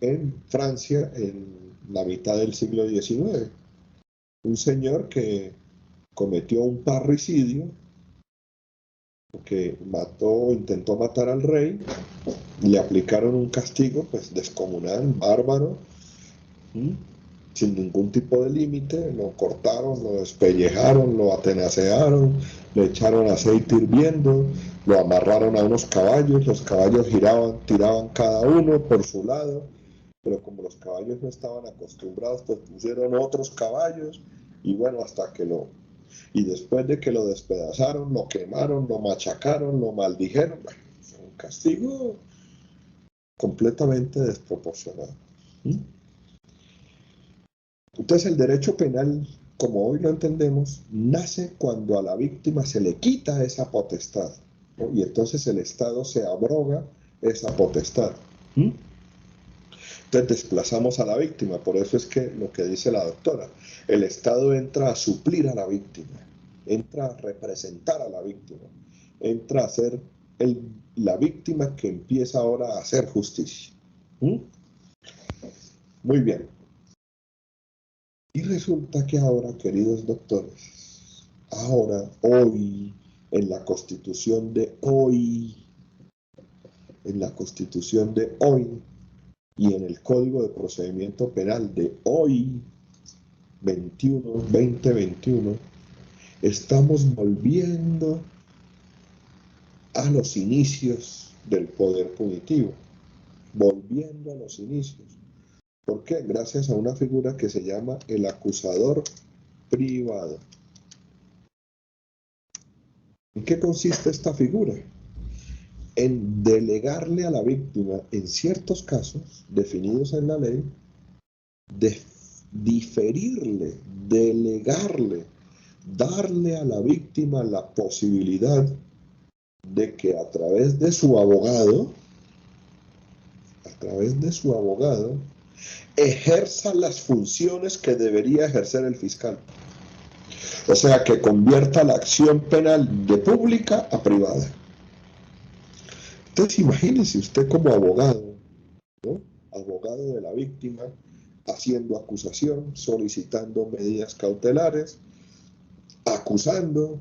en Francia en la mitad del siglo XIX. Un señor que cometió un parricidio, que intentó matar al rey, le aplicaron un castigo pues descomunal, bárbaro, sin ningún tipo de límite. Lo cortaron, lo despellejaron, lo atenacearon, le echaron aceite hirviendo, lo amarraron a unos caballos, los caballos tiraban cada uno por su lado, pero como los caballos no estaban acostumbrados, pues pusieron otros caballos, y bueno, y después de que lo despedazaron, lo quemaron, lo machacaron, lo maldijeron. Bueno, fue un castigo completamente desproporcionado. Entonces el derecho penal, como hoy lo entendemos, nace cuando a la víctima se le quita esa potestad, ¿no? Y entonces el Estado se abroga esa potestad. Entonces desplazamos a la víctima. Por eso es que lo que dice la doctora, el Estado entra a suplir a la víctima, entra a representar a la víctima, entra a ser la víctima que empieza ahora a hacer justicia. Muy bien. Y resulta que ahora, queridos doctores, hoy, en la Constitución de hoy, y en el Código de Procedimiento Penal de hoy, 2021, estamos volviendo a los inicios del poder punitivo, volviendo a los inicios. ¿Por qué? Gracias a una figura que se llama el acusador privado. ¿En qué consiste esta figura? En delegarle a la víctima, en ciertos casos definidos en la ley, diferirle, delegarle, darle a la víctima la posibilidad de que a través de su abogado, ejerza las funciones que debería ejercer el fiscal. O sea, que convierta la acción penal de pública a privada. Entonces imagínese usted como abogado, ¿no? Abogado de la víctima, haciendo acusación, solicitando medidas cautelares, acusando,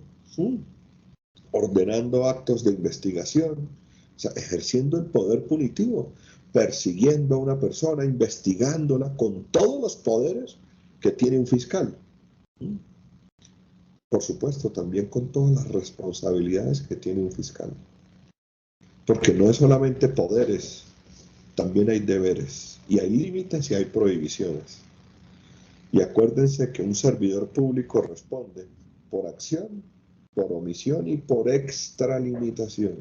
ordenando actos de investigación, o sea, ejerciendo el poder punitivo, persiguiendo a una persona, investigándola con todos los poderes que tiene un fiscal. Por supuesto, también con todas las responsabilidades que tiene un fiscal. Porque no es solamente poderes, también hay deberes, y hay límites y hay prohibiciones. Y acuérdense que un servidor público responde por acción, por omisión y por extralimitación.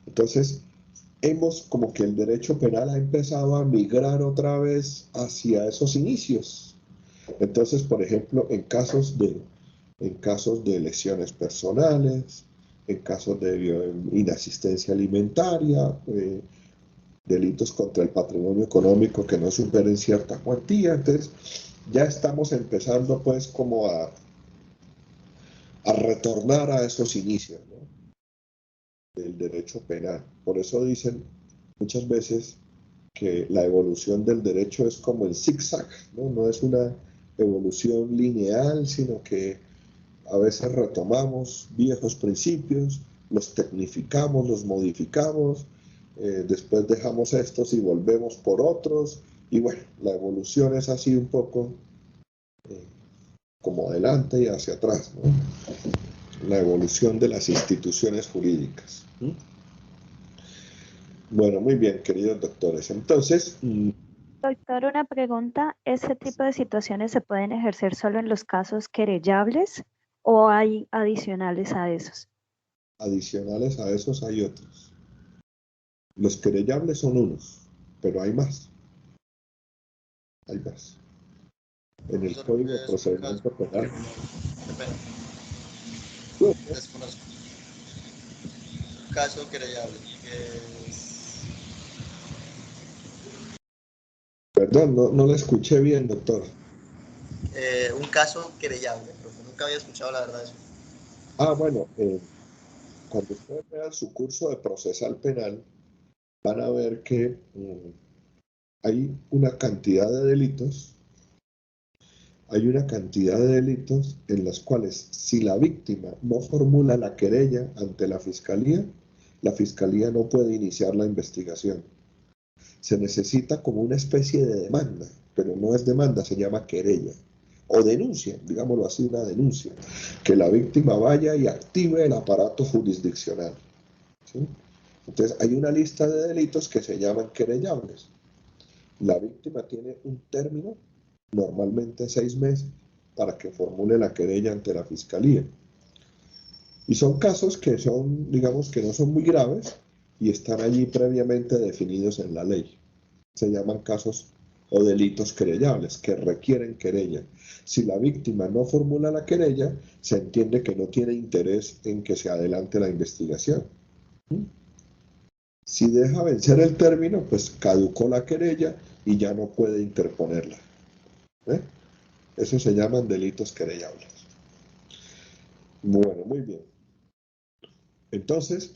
Entonces, como que el derecho penal ha empezado a migrar otra vez hacia esos inicios. Entonces, por ejemplo, en casos de lesiones personales, en casos de inasistencia alimentaria, delitos contra el patrimonio económico que no superen cierta cuantía. Entonces, ya estamos empezando pues como a retornar a esos inicios, ¿no?, del derecho penal. Por eso dicen muchas veces que la evolución del derecho es como el zigzag, ¿no? No es una evolución lineal, sino que a veces retomamos viejos principios, los tecnificamos, los modificamos, después dejamos estos y volvemos por otros, y bueno, la evolución es así un poco como adelante y hacia atrás, ¿no? La evolución de las instituciones jurídicas. Bueno, muy bien, queridos doctores. Entonces, Doctor, una pregunta. ¿Este tipo de situaciones se pueden ejercer solo en los casos querellables o hay adicionales a esos? adicionales a esos hay otros. Los querellables son unos, pero hay más. Hay más. En el Código de Procedimiento Penal. Desconozco. Caso querellable. Perdón, no lo escuché bien, doctor. Un caso querellable, profe. Nunca había escuchado la verdad eso. Ah, bueno, cuando ustedes vean su curso de procesal penal, van a ver que hay una cantidad de delitos, en las cuales si la víctima no formula la querella ante la fiscalía no puede iniciar la investigación. Se necesita como una especie de demanda, pero no es demanda, se llama querella o denuncia, digámoslo así, una denuncia, que la víctima vaya y active el aparato jurisdiccional, ¿sí? Entonces hay una lista de delitos que se llaman querellables. La víctima tiene un término, normalmente 6 meses, para que formule la querella ante la fiscalía. Y son casos que son, digamos, que no son muy graves y están allí previamente definidos en la ley. Se llaman casos o delitos querellables, que requieren querella. Si la víctima no formula la querella, se entiende que no tiene interés en que se adelante la investigación. Si deja vencer el término, pues caducó la querella y ya no puede interponerla. Eso se llaman delitos querellables. Bueno, muy bien. Entonces,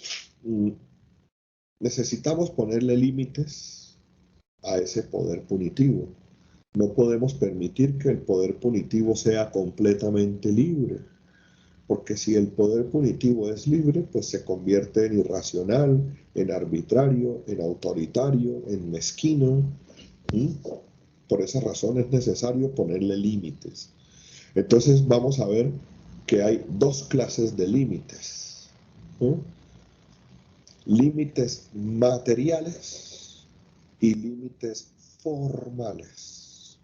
necesitamos ponerle límites a ese poder punitivo. No podemos permitir que el poder punitivo sea completamente libre, porque si el poder punitivo es libre, pues se convierte en irracional, en arbitrario, en autoritario, en mezquino. Por esa razón es necesario ponerle límites. Entonces vamos a ver que hay 2 clases de límites. Límites materiales y límites formales.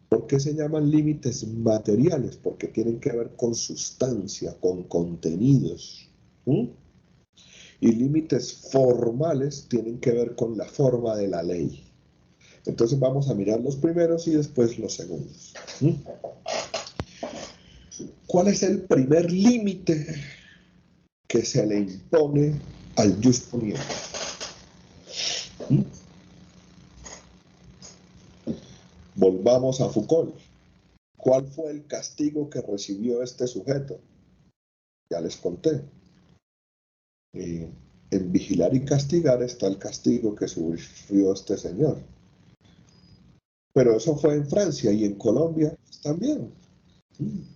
¿Por qué se llaman límites materiales? Porque tienen que ver con sustancia, con contenidos. Y límites formales tienen que ver con la forma de la ley. Entonces vamos a mirar los primeros y después los segundos. ¿Cuál es el primer límite que se le impone al jus puniendo? Volvamos a Foucault. ¿Cuál fue el castigo que recibió este sujeto? Ya les conté. En vigilar y castigar está el castigo que sufrió este señor. Pero eso fue en Francia y en Colombia también.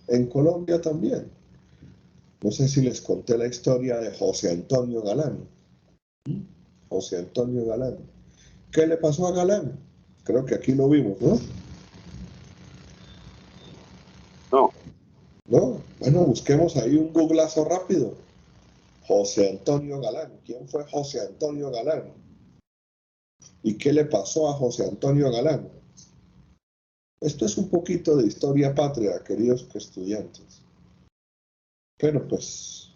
En Colombia también. No sé si les conté la historia de José Antonio Galán. José Antonio Galán. ¿Qué le pasó a Galán? Creo que aquí lo vimos, ¿no? No. ¿No? Bueno, busquemos ahí un googlazo rápido. José Antonio Galán. ¿Quién fue José Antonio Galán? ¿Y qué le pasó a José Antonio Galán? Esto es un poquito de historia patria, queridos estudiantes. Pero pues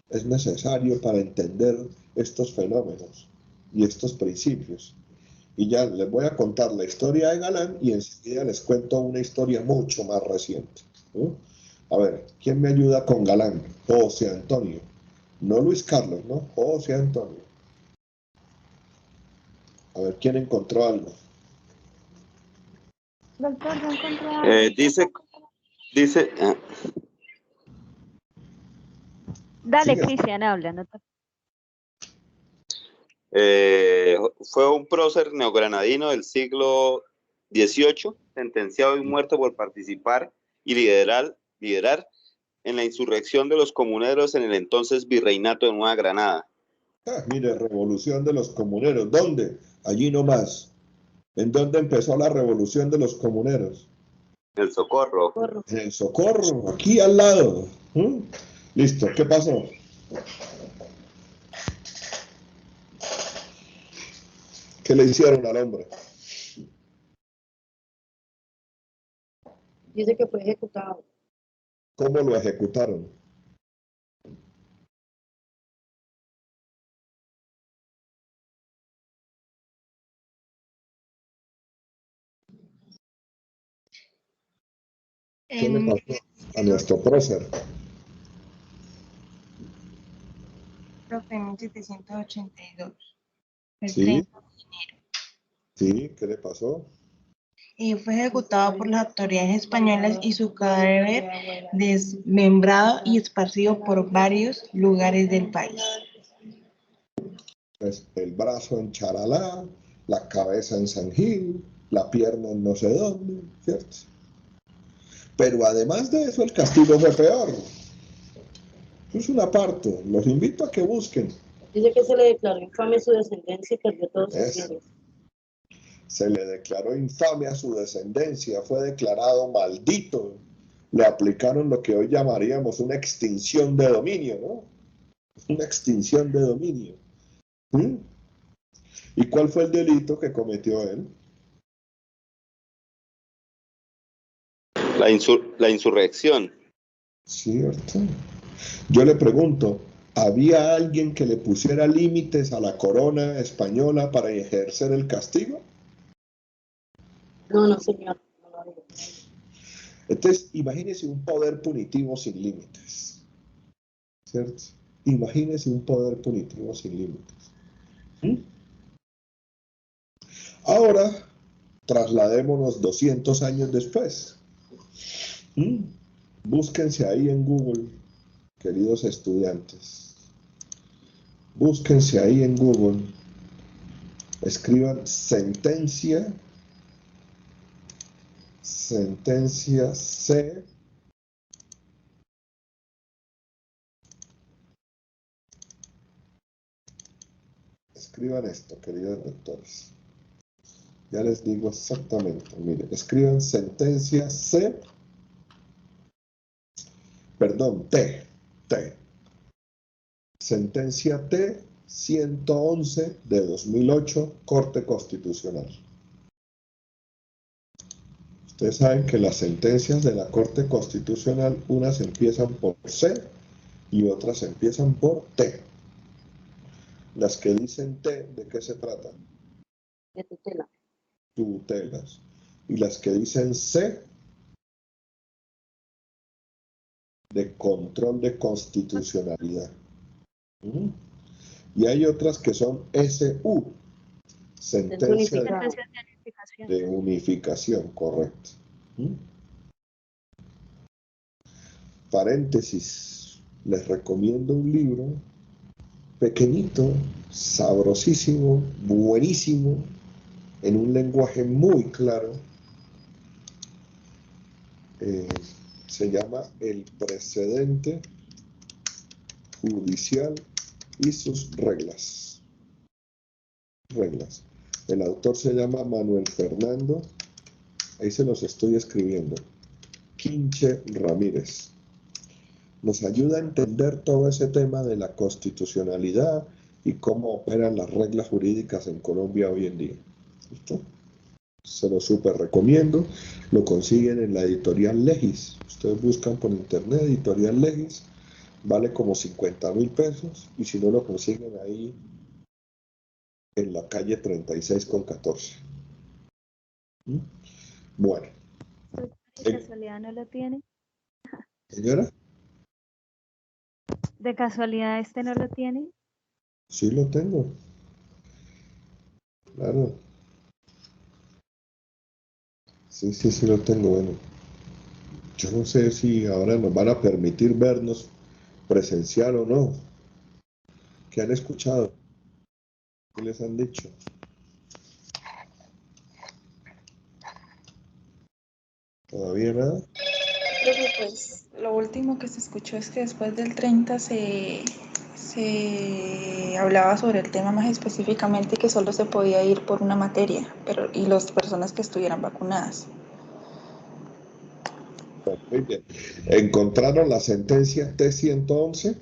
es necesario para entender estos fenómenos y estos principios. Y ya les voy a contar la historia de Galán y enseguida les cuento una historia mucho más reciente, ¿no? A ver, ¿quién me ayuda con Galán? José Antonio. No Luis Carlos, ¿no? José Antonio. A ver, ¿quién encontró algo? Doctor, yo encontré algo. Dice, Dale, Sigue. Cristian, habla. No te... fue un prócer neogranadino del siglo XVIII, sentenciado y muerto por participar y liderar en la insurrección de los comuneros en el entonces virreinato de Nueva Granada. Ah, mire, revolución de los comuneros. ¿Dónde? Allí nomás. ¿En dónde empezó la revolución de los comuneros? El Socorro. En el Socorro, aquí al lado. Listo, ¿qué pasó? ¿Qué le hicieron al hombre? Dice que fue ejecutado. ¿Cómo lo ejecutaron? ¿Qué le pasó a nuestro prócer? Profe, en 1782. El Sí, 30 de enero. sí, ¿qué le pasó? Fue ejecutado por las autoridades españolas y su cadáver desmembrado y esparcido por varios lugares del país. Pues el brazo en Charalá, la cabeza en San Gil, la pierna en no sé dónde, ¿cierto? Pero además de eso, el castigo fue peor. Eso es una parte. Los invito a que busquen. Dice que se le declaró infame su descendencia y perdió todos sus bienes. Se le declaró infame a su descendencia, fue declarado maldito. Le aplicaron lo que hoy llamaríamos una extinción de dominio, ¿no? Una extinción de dominio. ¿Y cuál fue el delito que cometió él? La insurrección. Cierto. Yo le pregunto, ¿había alguien que le pusiera límites a la corona española para ejercer el castigo? No, no, señor. Entonces, imagínese un poder punitivo sin límites. ¿Cierto? Imagínese un poder punitivo sin límites. Ahora, trasladémonos 200 años después. Búsquense ahí en Google, queridos estudiantes. Búsquense ahí en Google. Escriban sentencia C. Escriban esto, queridos doctores. Ya les digo exactamente. Miren, escriban sentencia C. Perdón, T. Sentencia T 111 de 2008, Corte Constitucional. Ustedes saben que las sentencias de la Corte Constitucional, unas empiezan por C y otras empiezan por T. Las que dicen T, ¿de qué se trata? De tutela. Tutelas. Y las que dicen C, de control de constitucionalidad. Y hay otras que son SU, sentencia de unificación, correcto. Paréntesis, les recomiendo un libro pequeñito, sabrosísimo, buenísimo, en un lenguaje muy claro. Se llama El precedente judicial y sus reglas. El autor se llama Manuel Fernando, ahí se los estoy escribiendo, Quinche Ramírez. Nos ayuda a entender todo ese tema de la constitucionalidad y cómo operan las reglas jurídicas en Colombia hoy en día. ¿Listo? Se lo súper recomiendo. Lo consiguen en la editorial Legis. Ustedes buscan por internet editorial Legis. Vale como 50.000 pesos. Y si no, lo consiguen ahí en la calle 36 con 14. Bueno. ¿De casualidad no lo tiene? Señora, ¿De casualidad este no lo tiene? sí lo tengo, claro. Sí, sí, sí lo tengo. Bueno, yo no sé si ahora nos van a permitir vernos presencial o no. ¿Qué han escuchado? ¿Qué les han dicho? ¿Todavía nada? Creo que pues lo último que se escuchó es que después del 30 se hablaba sobre el tema más específicamente, que solo se podía ir por una materia, y las personas que estuvieran vacunadas. Muy bien. ¿Encontraron la sentencia T-111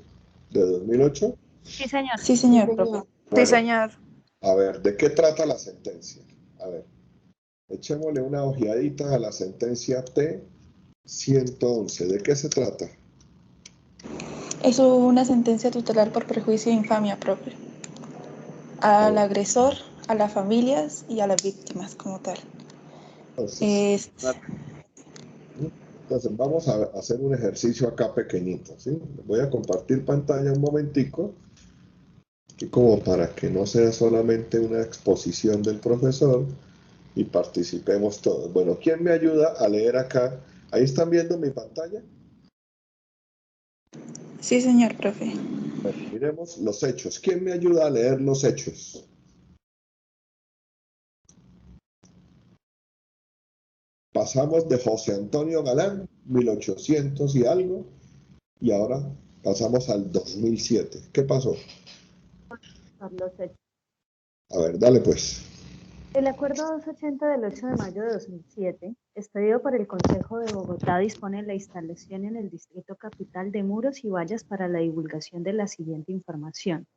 de 2008? Sí, señor. Sí, señor, profe. Sí, Bueno, señor. a ver, ¿de qué trata la sentencia? A ver, echémosle una ojeadita a la sentencia T-111. ¿De qué se trata? Es una sentencia tutelar por prejuicio e infamia, profe. A Al ver, agresor, a las familias y a las víctimas como tal. entonces, vamos a hacer un ejercicio acá pequeñito, ¿sí? Voy a compartir pantalla un momentico, y como para que no sea solamente una exposición del profesor y participemos todos. Bueno, ¿quién me ayuda a leer acá? ¿Ahí están viendo mi pantalla? Sí, señor, profe. Bueno, miremos los hechos. ¿Quién me ayuda a leer los hechos? Pasamos de José Antonio Galán, 1800 y algo, y ahora pasamos al 2007. ¿Qué pasó? Los hechos. A ver, dale pues. El Acuerdo 280 del 8 de mayo de 2007, expedido por el Consejo de Bogotá, dispone la instalación en el Distrito Capital de muros y vallas para la divulgación de la siguiente información: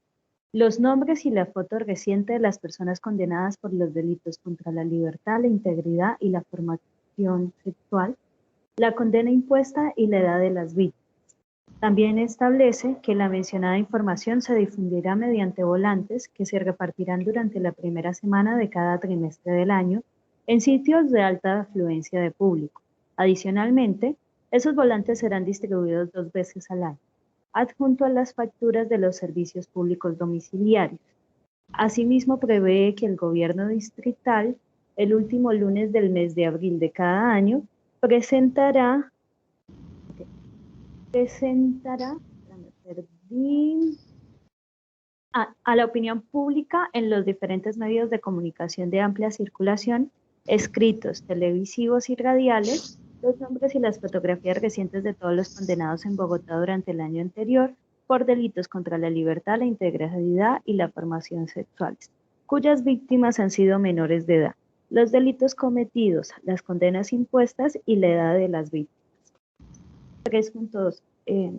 los nombres y la foto reciente de las personas condenadas por los delitos contra la libertad, la integridad y la formación sexual, la condena impuesta y la edad de las víctimas. También establece que la mencionada información se difundirá mediante volantes que se repartirán durante la primera semana de cada trimestre del año en sitios de alta afluencia de público. Adicionalmente, esos volantes serán distribuidos 2 veces al año, adjunto a las facturas de los servicios públicos domiciliarios. Asimismo, prevé que el gobierno distrital, el último lunes del mes de abril de cada año, presentará a la opinión pública en los diferentes medios de comunicación de amplia circulación, escritos, televisivos y radiales, los nombres y las fotografías recientes de todos los condenados en Bogotá durante el año anterior por delitos contra la libertad, la integridad y la formación sexuales, cuyas víctimas han sido menores de edad, los delitos cometidos, las condenas impuestas y la edad de las víctimas. 3.2.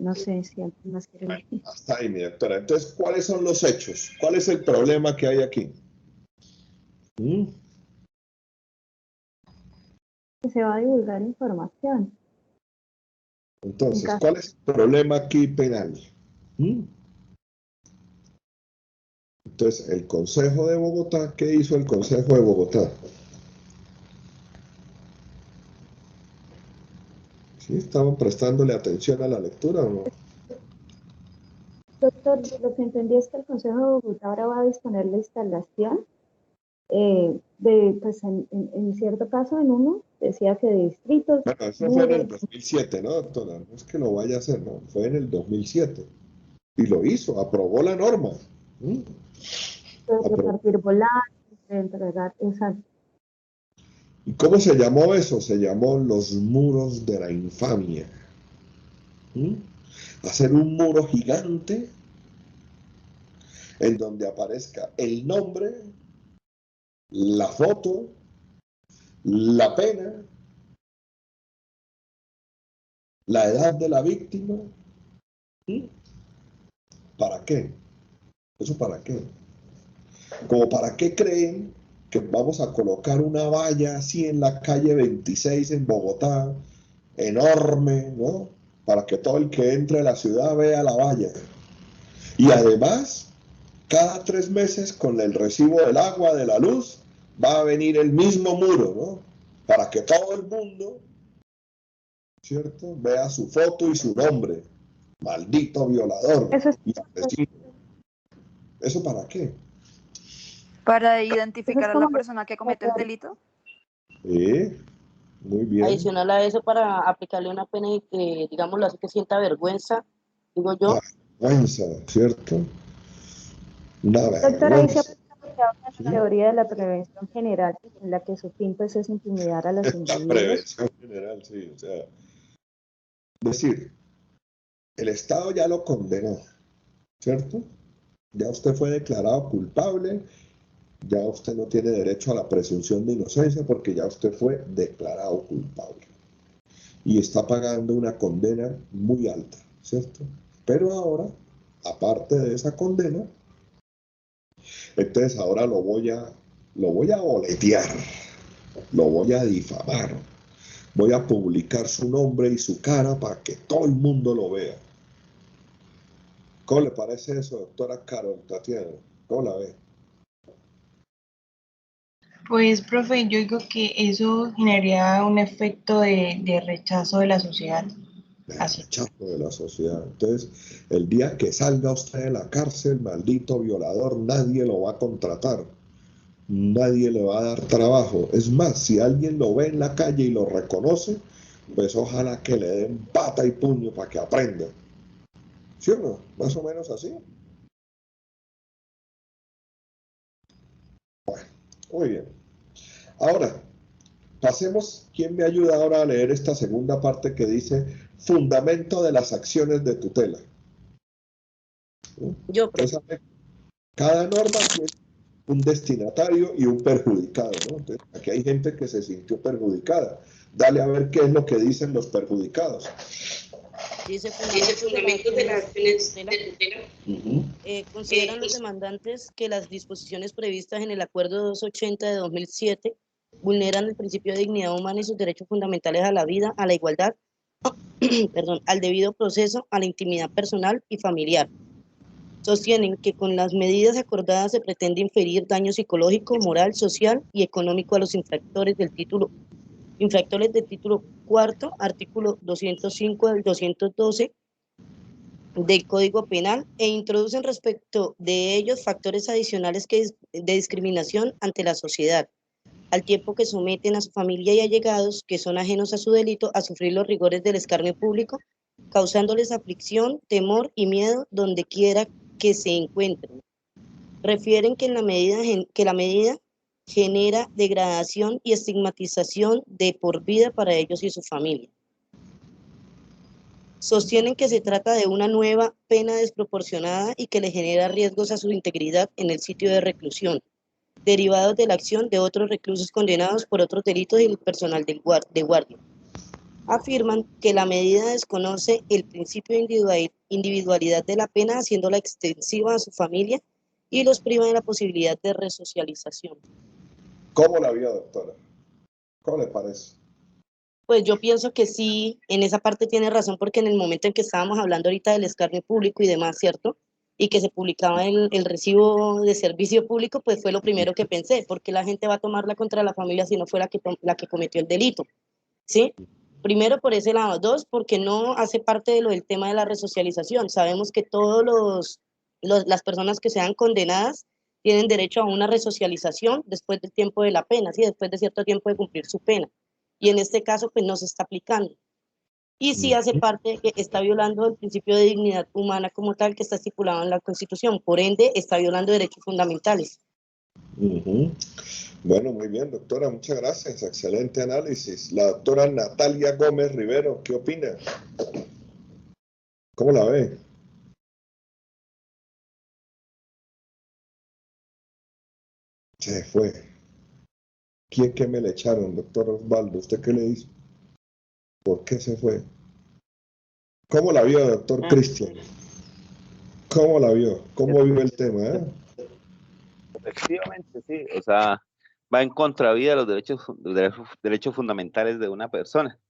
No sé si alguien más quiere leer. Hasta ahí, mi doctora. Entonces, ¿cuáles son los hechos? ¿Cuál es el problema que hay aquí? Que se va a divulgar información. Entonces, ¿cuál es el problema aquí penal? Entonces, el Consejo de Bogotá, ¿qué hizo el Consejo de Bogotá? ¿Sí? ¿Estaban prestándole atención a la lectura o no? Doctor, lo que entendí es que el Consejo de Bogotá ahora va a disponer la instalación pues en cierto caso, en uno, decía que de distritos. Bueno, eso fue en el 2007, ¿no, doctora? No es que lo vaya a hacer, no, fue en el 2007. Y lo hizo, aprobó la norma. De repartir volantes, de entregar, exacto. ¿Y cómo se llamó eso? Se llamó los muros de la infamia. Hacer un muro gigante en donde aparezca el nombre, la foto, la pena, la edad de la víctima. ¿Para qué? ¿Eso para qué? Como para qué creen que vamos a colocar una valla así en la calle 26 en Bogotá, enorme, ¿no? Para que todo el que entre a la ciudad vea la valla. Y además, cada 3 meses con el recibo del agua, de la luz, va a venir el mismo muro, ¿no? Para que todo el mundo ¿cierto? Vea su foto y su nombre. Maldito violador Eso es, y asesino. ¿Eso para qué? Para eso es identificar a la como persona que comete el delito. Muy bien. Adicional a eso, para aplicarle una pena, digámoslo así, que sienta vergüenza, digo yo. La vergüenza, ¿cierto? Una doctora, ahí se vergüenza. aplica la ¿Sí? teoría de la prevención general, en la que su fin pues es intimidar a los La individuos. prevención general, sí. O sea, decir, el Estado ya lo condenó, ¿cierto? Ya usted fue declarado culpable, ya usted no tiene derecho a la presunción de inocencia porque ya usted fue declarado culpable. Y está pagando una condena muy alta, ¿cierto? Pero ahora, aparte de esa condena, entonces ahora lo voy a boletear, lo voy a difamar, voy a publicar su nombre y su cara para que todo el mundo lo vea. ¿Cómo le parece eso, doctora Carol Tatiana? ¿Cómo la ve? Pues, profe, yo digo que eso generaría un efecto de rechazo de la sociedad. El Así. rechazo de la sociedad. Entonces, el día que salga usted de la cárcel, maldito violador, nadie lo va a contratar. Nadie le va a dar trabajo. Es más, si alguien lo ve en la calle y lo reconoce, pues ojalá que le den pata y puño para que aprenda. ¿Sí o no? Más o menos así. Bueno, muy bien. Ahora, pasemos, ¿quién me ayuda ahora a leer esta segunda parte que dice fundamento de las acciones de tutela? Yo, Usted sabe, cada norma tiene un destinatario y un perjudicado, ¿no? Entonces, aquí hay gente que se sintió perjudicada. Dale a ver qué es lo que dicen los perjudicados. dice fundamentos de las acciones de tutela. Consideran los demandantes que las disposiciones previstas en el Acuerdo 280 de 2007 vulneran el principio de dignidad humana y sus derechos fundamentales a la vida, a la igualdad, al debido proceso, a la intimidad personal y familiar. Sostienen que con las medidas acordadas se pretende inferir daño psicológico, moral, social y económico a los infractores del título cuarto, artículo 205 al 212 del Código Penal, e introducen respecto de ellos factores adicionales de discriminación ante la sociedad, al tiempo que someten a su familia y allegados, que son ajenos a su delito, a sufrir los rigores del escarnio público, causándoles aflicción, temor y miedo donde quiera que se encuentren. Refieren que la medida genera degradación y estigmatización de por vida para ellos y su familia. Sostienen que se trata de una nueva pena desproporcionada y que le genera riesgos a su integridad en el sitio de reclusión, derivados de la acción de otros reclusos condenados por otros delitos y el personal de guardia. Afirman que la medida desconoce el principio de individualidad de la pena, haciéndola extensiva a su familia y los priva de la posibilidad de resocialización. ¿Cómo la vio, doctora? ¿Cómo le parece? Pues yo pienso que sí, en esa parte tiene razón, porque en el momento en que estábamos hablando ahorita del escarnio público y demás, ¿cierto? Y que se publicaba el recibo de servicio público, pues fue lo primero que pensé, porque la gente va a tomarla contra la familia si no fue la que cometió el delito, ¿sí? Primero por ese lado. Dos, porque no hace parte de lo del tema de la resocialización. Sabemos que todas las personas que sean condenadas tienen derecho a una resocialización después del tiempo de la pena, ¿sí? Después de cierto tiempo de cumplir su pena. Y en este caso, pues no se está aplicando. Y sí hace parte que está violando el principio de dignidad humana como tal que está estipulado en la Constitución. Por ende, está violando derechos fundamentales. Bueno, muy bien, doctora, muchas gracias. Excelente análisis. La doctora Natalia Gómez Rivero, ¿qué opina? ¿Cómo la ve? Se fue. ¿Quién que me le echaron, doctor Osvaldo? ¿Usted qué le hizo? ¿Por qué se fue? ¿Cómo la vio, doctor Cristian? ¿Cómo la vio? ¿Cómo vio el tema? Efectivamente, sí. O sea, va en contravía de los derechos fundamentales de una persona,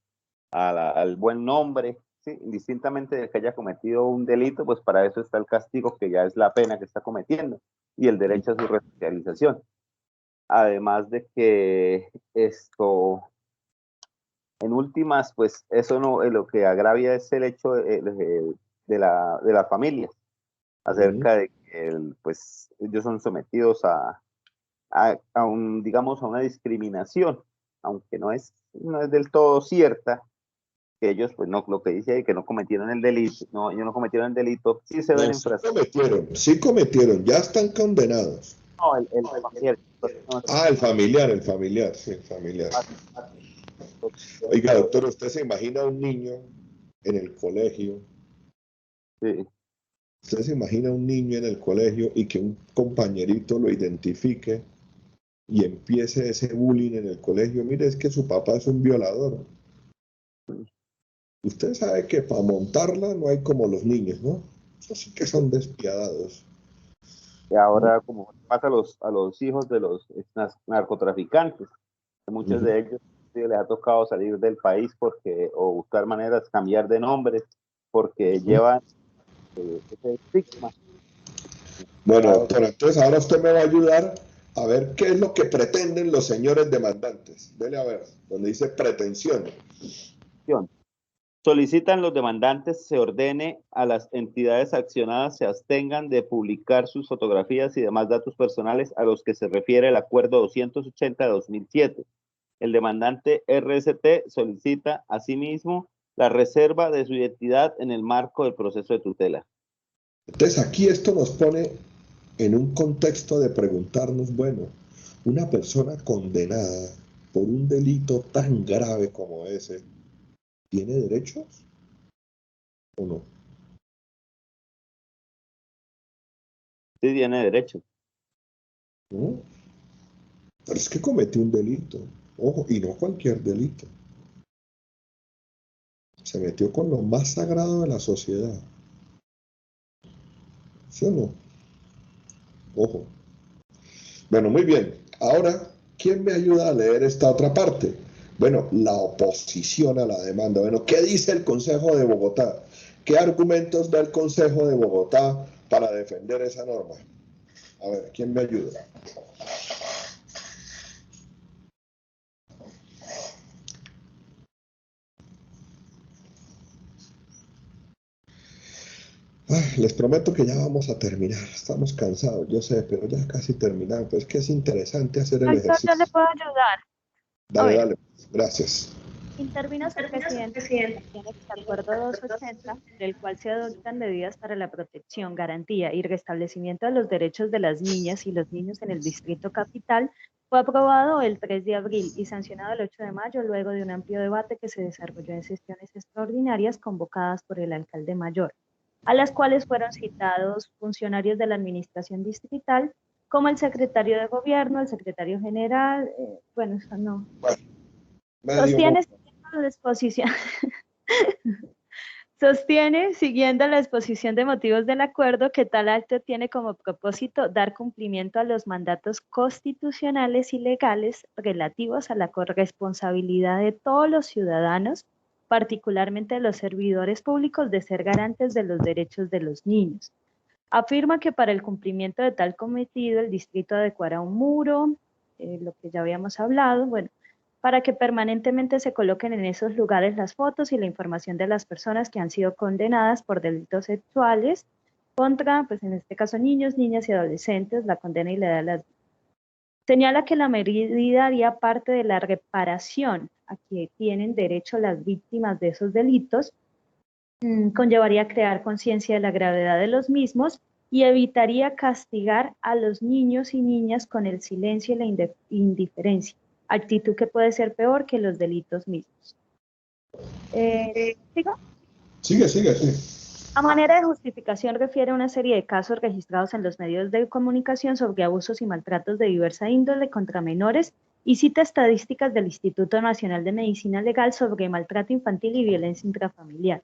al buen nombre, ¿sí? Indistintamente de que haya cometido un delito, pues para eso está el castigo, que ya es la pena que está cometiendo, y el derecho a su resocialización. Además de que esto, en últimas, pues eso no, lo que agravia es el hecho de la familia, acerca de que pues ellos son sometidos digamos, a una discriminación, aunque no es del todo cierta, que ellos, pues no, lo que dice ahí, que no cometieron el delito, no, ellos no cometieron el delito, sí se ven No, sí cometieron, ya están condenados. No, el familiar. El familiar, sí, el familiar. Oiga, doctor, ¿usted se imagina un niño en el colegio? Sí. ¿Usted se imagina un niño en el colegio y que un compañerito lo identifique y empiece ese bullying en el colegio? Mire, es que su papá es un violador. Usted sabe que para montarla no hay como los niños, ¿no? Eso sí que son despiadados. Y ahora, como pasa a los hijos de los narcotraficantes, muchos de ellos les ha tocado salir del país o buscar maneras, cambiar de nombre, porque llevan ese estigma. Bueno, doctora, entonces ahora usted me va a ayudar a ver qué es lo que pretenden los señores demandantes. Dele a ver, donde dice pretensión. Solicitan los demandantes se ordene a las entidades accionadas se abstengan de publicar sus fotografías y demás datos personales a los que se refiere el Acuerdo 280 de 2007. El demandante RST solicita asimismo la reserva de su identidad en el marco del proceso de tutela. Entonces aquí esto nos pone en un contexto de preguntarnos, bueno, una persona condenada por un delito tan grave como ese, ¿tiene derechos o no? Sí, tiene derechos. ¿No? Pero es que cometió un delito, ojo, y no cualquier delito. Se metió con lo más sagrado de la sociedad. ¿Sí o no? Ojo. Bueno, muy bien. Ahora, ¿quién me ayuda a leer esta otra parte? Bueno, la oposición a la demanda. Bueno, ¿qué dice el Consejo de Bogotá? ¿Qué argumentos da el Consejo de Bogotá para defender esa norma? A ver, ¿quién me ayuda? Les prometo que ya vamos a terminar. Estamos cansados, yo sé, pero ya casi terminamos. Pero es que es interesante hacer el Doctor, ejercicio. yo le puedo ayudar. Dale, gracias. Intervino su presidente en el Acuerdo 280, del cual se adoptan medidas para la protección, garantía y restablecimiento de los derechos de las niñas y los niños en el Distrito Capital, fue aprobado el 3 de abril y sancionado el 8 de mayo, luego de un amplio debate que se desarrolló en sesiones extraordinarias convocadas por el alcalde mayor, a las cuales fueron citados funcionarios de la administración distrital, como el secretario de gobierno, el secretario general, bueno, eso no. Sostiene, siguiendo la exposición de motivos del acuerdo, que tal acto tiene como propósito dar cumplimiento a los mandatos constitucionales y legales relativos a la corresponsabilidad de todos los ciudadanos, particularmente de los servidores públicos, de ser garantes de los derechos de los niños. Afirma que para el cumplimiento de tal cometido, el distrito adecuará un muro, lo que ya habíamos hablado, bueno, para que permanentemente se coloquen en esos lugares las fotos y la información de las personas que han sido condenadas por delitos sexuales contra, pues en este caso, niños, niñas y adolescentes, la condena y la edad de las... Señala que la medida haría parte de la reparación a que tienen derecho las víctimas de esos delitos, conllevaría crear conciencia de la gravedad de los mismos y evitaría castigar a los niños y niñas con el silencio y la indiferencia, actitud que puede ser peor que los delitos mismos. ¿Sigo? Sigue. A manera de justificación refiere a una serie de casos registrados en los medios de comunicación sobre abusos y maltratos de diversa índole contra menores y cita estadísticas del Instituto Nacional de Medicina Legal sobre maltrato infantil y violencia intrafamiliar.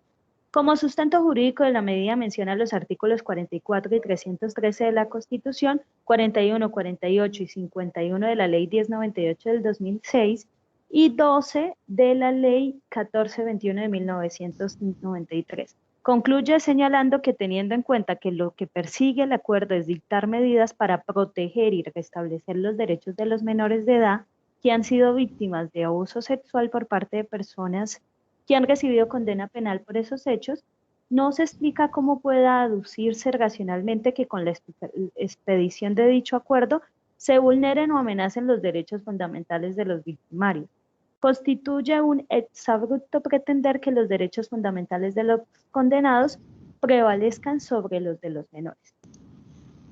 Como sustento jurídico de la medida menciona los artículos 44 y 313 de la Constitución, 41, 48 y 51 de la Ley 1098 del 2006 y 12 de la Ley 1421 de 1993. Concluye señalando que teniendo en cuenta que lo que persigue el acuerdo es dictar medidas para proteger y restablecer los derechos de los menores de edad, que han sido víctimas de abuso sexual por parte de personas que han recibido condena penal por esos hechos, no se explica cómo pueda aducirse racionalmente que con la expedición de dicho acuerdo se vulneren o amenacen los derechos fundamentales de los victimarios. Constituye un exabrupto pretender que los derechos fundamentales de los condenados prevalezcan sobre los de los menores.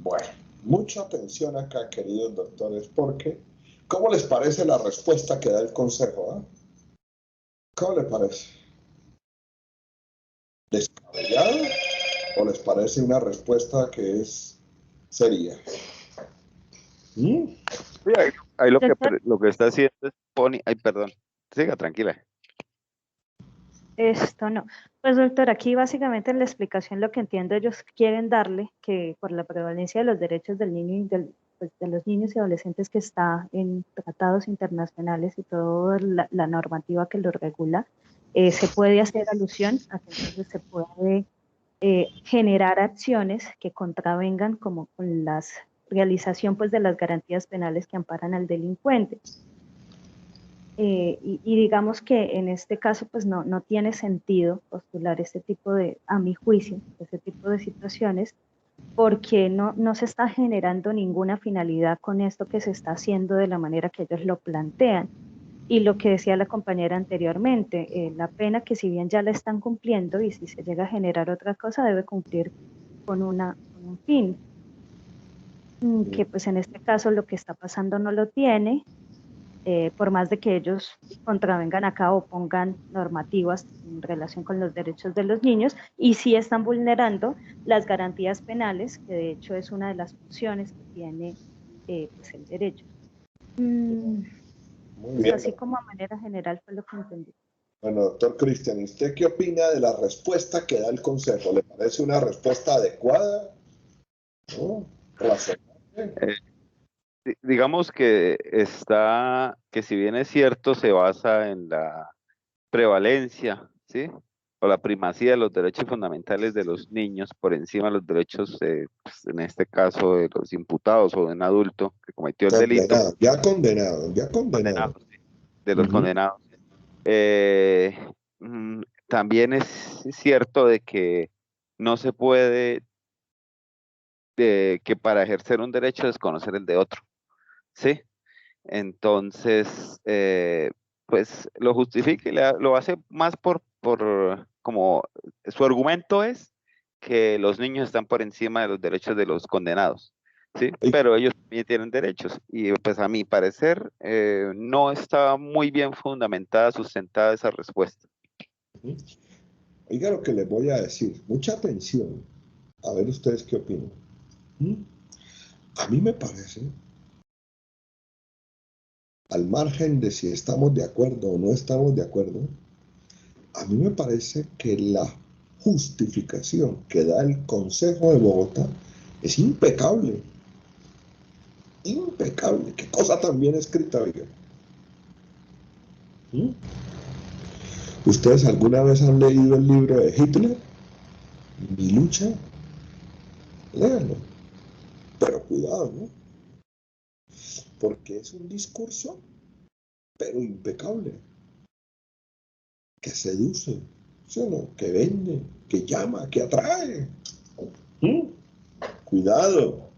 Bueno, mucha atención acá, queridos doctores, porque ¿cómo les parece la respuesta que da el Consejo? ¿Cómo les parece? ¿Descabellado o les parece una respuesta que es seria? Sí, ahí lo que está haciendo es perdón, siga tranquila. Esto no. Pues doctor, aquí básicamente en la explicación lo que entiendo ellos quieren darle, que por la prevalencia de los derechos del niño y de los niños y adolescentes que está en tratados internacionales y toda la normativa que lo regula, se puede hacer alusión a que entonces se puede generar acciones que contravengan como con la realización pues de las garantías penales que amparan al delincuente. Y digamos que en este caso pues no tiene sentido postular este tipo de, a mi juicio, este tipo de situaciones, porque no se está generando ninguna finalidad con esto que se está haciendo de la manera que ellos lo plantean. Y lo que decía la compañera anteriormente, la pena que si bien ya la están cumpliendo y si se llega a generar otra cosa debe cumplir con un fin, que pues en este caso lo que está pasando no lo tiene. Por más de que ellos contravengan acá o pongan normativas en relación con los derechos de los niños, y sí están vulnerando las garantías penales, que de hecho es una de las funciones que tiene pues el derecho. Muy bien. Así como a manera general fue lo que entendí. Bueno, doctor Cristian, ¿usted qué opina de la respuesta que da el Consejo? ¿Le parece una respuesta adecuada? ¿No? ¿Razonable? Digamos que si bien es cierto, se basa en la prevalencia, ¿sí? O la primacía de los derechos fundamentales de los niños por encima de los derechos, pues, en este caso, de los imputados o de un adulto que cometió el delito. Condenado. Sí, de los condenados. También es cierto de que no se puede, que para ejercer un derecho desconocer el de otro, ¿sí? Entonces, pues lo justifica y lo hace más como su argumento es que los niños están por encima de los derechos de los condenados, ¿sí? Pero ellos también tienen derechos y pues a mi parecer no está muy bien fundamentada, sustentada esa respuesta. Oiga lo que les voy a decir, mucha atención, a ver ustedes qué opinan. A mí me parece, al margen de si estamos de acuerdo o no estamos de acuerdo, a mí me parece que la justificación que da el Consejo de Bogotá es impecable. Impecable. Qué cosa tan bien escrita, oiga. ¿Ustedes alguna vez han leído el libro de Hitler? Mi lucha. Léanlo. Pero cuidado, ¿no? Porque es un discurso, pero impecable. Que seduce, ¿sí o no? Que vende, que llama, que atrae. Cuidado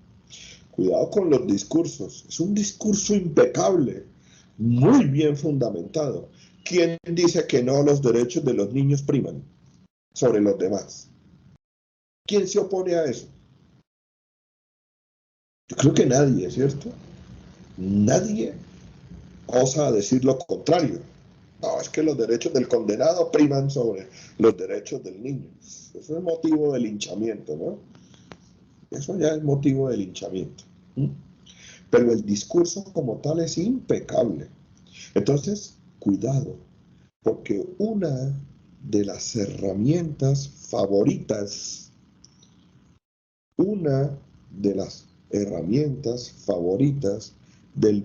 con los discursos. Es un discurso impecable, muy bien fundamentado. ¿Quién dice que no los derechos de los niños priman sobre los demás? ¿Quién se opone a eso? Yo creo que nadie, ¿cierto? Nadie osa decir lo contrario. No, es que los derechos del condenado priman sobre los derechos del niño. Eso es motivo de linchamiento, ¿no? Eso ya es motivo de linchamiento. Pero el discurso como tal es impecable. Entonces, cuidado, porque una de las herramientas favoritas del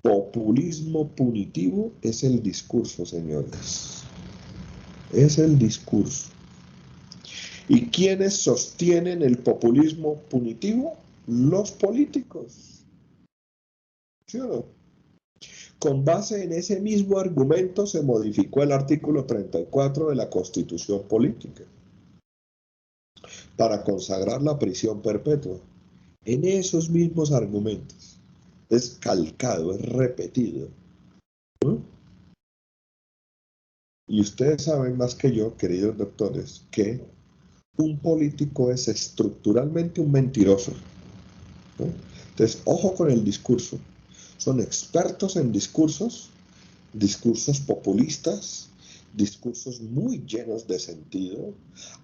populismo punitivo es el discurso, señores. Es el discurso. ¿Y quiénes sostienen el populismo punitivo? Los políticos. ¿Sí o no? con base en ese mismo argumento se modificó el artículo 34 de la Constitución Política para consagrar la prisión perpetua. En esos mismos argumentos. Es calcado, es repetido. Y ustedes saben más que yo, queridos doctores, que un político es estructuralmente un mentiroso. Entonces, ojo con el discurso. Son expertos en discursos populistas, discursos muy llenos de sentido,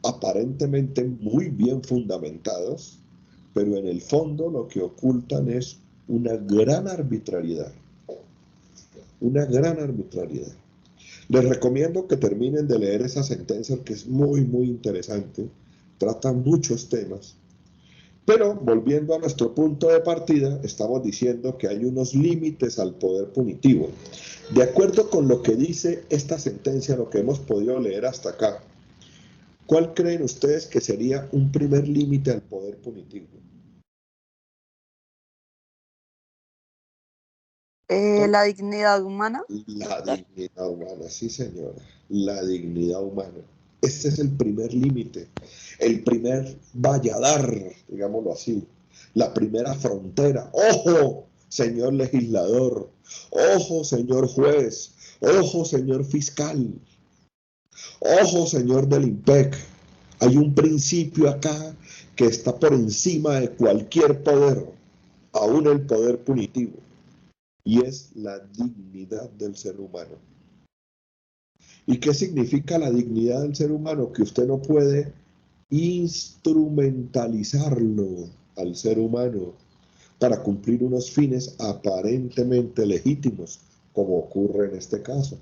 aparentemente muy bien fundamentados, pero en el fondo lo que ocultan es una gran arbitrariedad. Una gran arbitrariedad. Les recomiendo que terminen de leer esa sentencia que es muy, muy interesante. Trata muchos temas. Pero volviendo a nuestro punto de partida, estamos diciendo que hay unos límites al poder punitivo. De acuerdo con lo que dice esta sentencia, lo que hemos podido leer hasta acá, ¿cuál creen ustedes que sería un primer límite al poder punitivo? La dignidad humana. La dignidad humana, sí señora, la dignidad humana. Este es el primer límite, el primer valladar, digámoslo así, la primera frontera. ¡Ojo, señor legislador! ¡Ojo, señor juez! ¡Ojo, señor fiscal! ¡Ojo, señor del IMPEC! Hay un principio acá que está por encima de cualquier poder, aún el poder punitivo. Y es la dignidad del ser humano. ¿Y qué significa la dignidad del ser humano? Que usted no puede instrumentalizarlo al ser humano para cumplir unos fines aparentemente legítimos, como ocurre en este caso.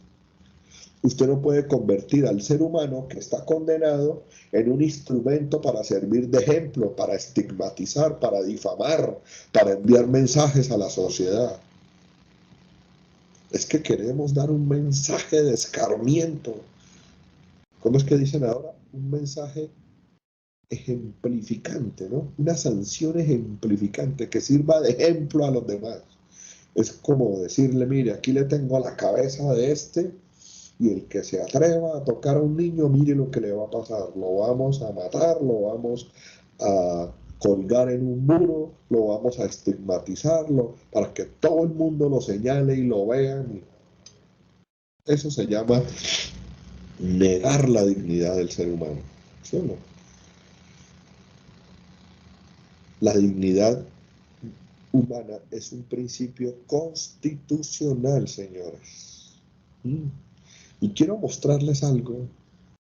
Usted no puede convertir al ser humano que está condenado en un instrumento para servir de ejemplo, para estigmatizar, para difamar, para enviar mensajes a la sociedad. Es que queremos dar un mensaje de escarmiento. ¿Cómo es que dicen ahora? Un mensaje ejemplificante, ¿no? Una sanción ejemplificante que sirva de ejemplo a los demás. Es como decirle, mire, aquí le tengo a la cabeza de este y el que se atreva a tocar a un niño, mire lo que le va a pasar. Lo vamos a matar, lo vamos a colgar en un muro, lo vamos a estigmatizarlo para que todo el mundo lo señale y lo vean. Eso se llama negar la dignidad del ser humano, ¿sí o no? La dignidad humana es un principio constitucional, señores. Y quiero mostrarles algo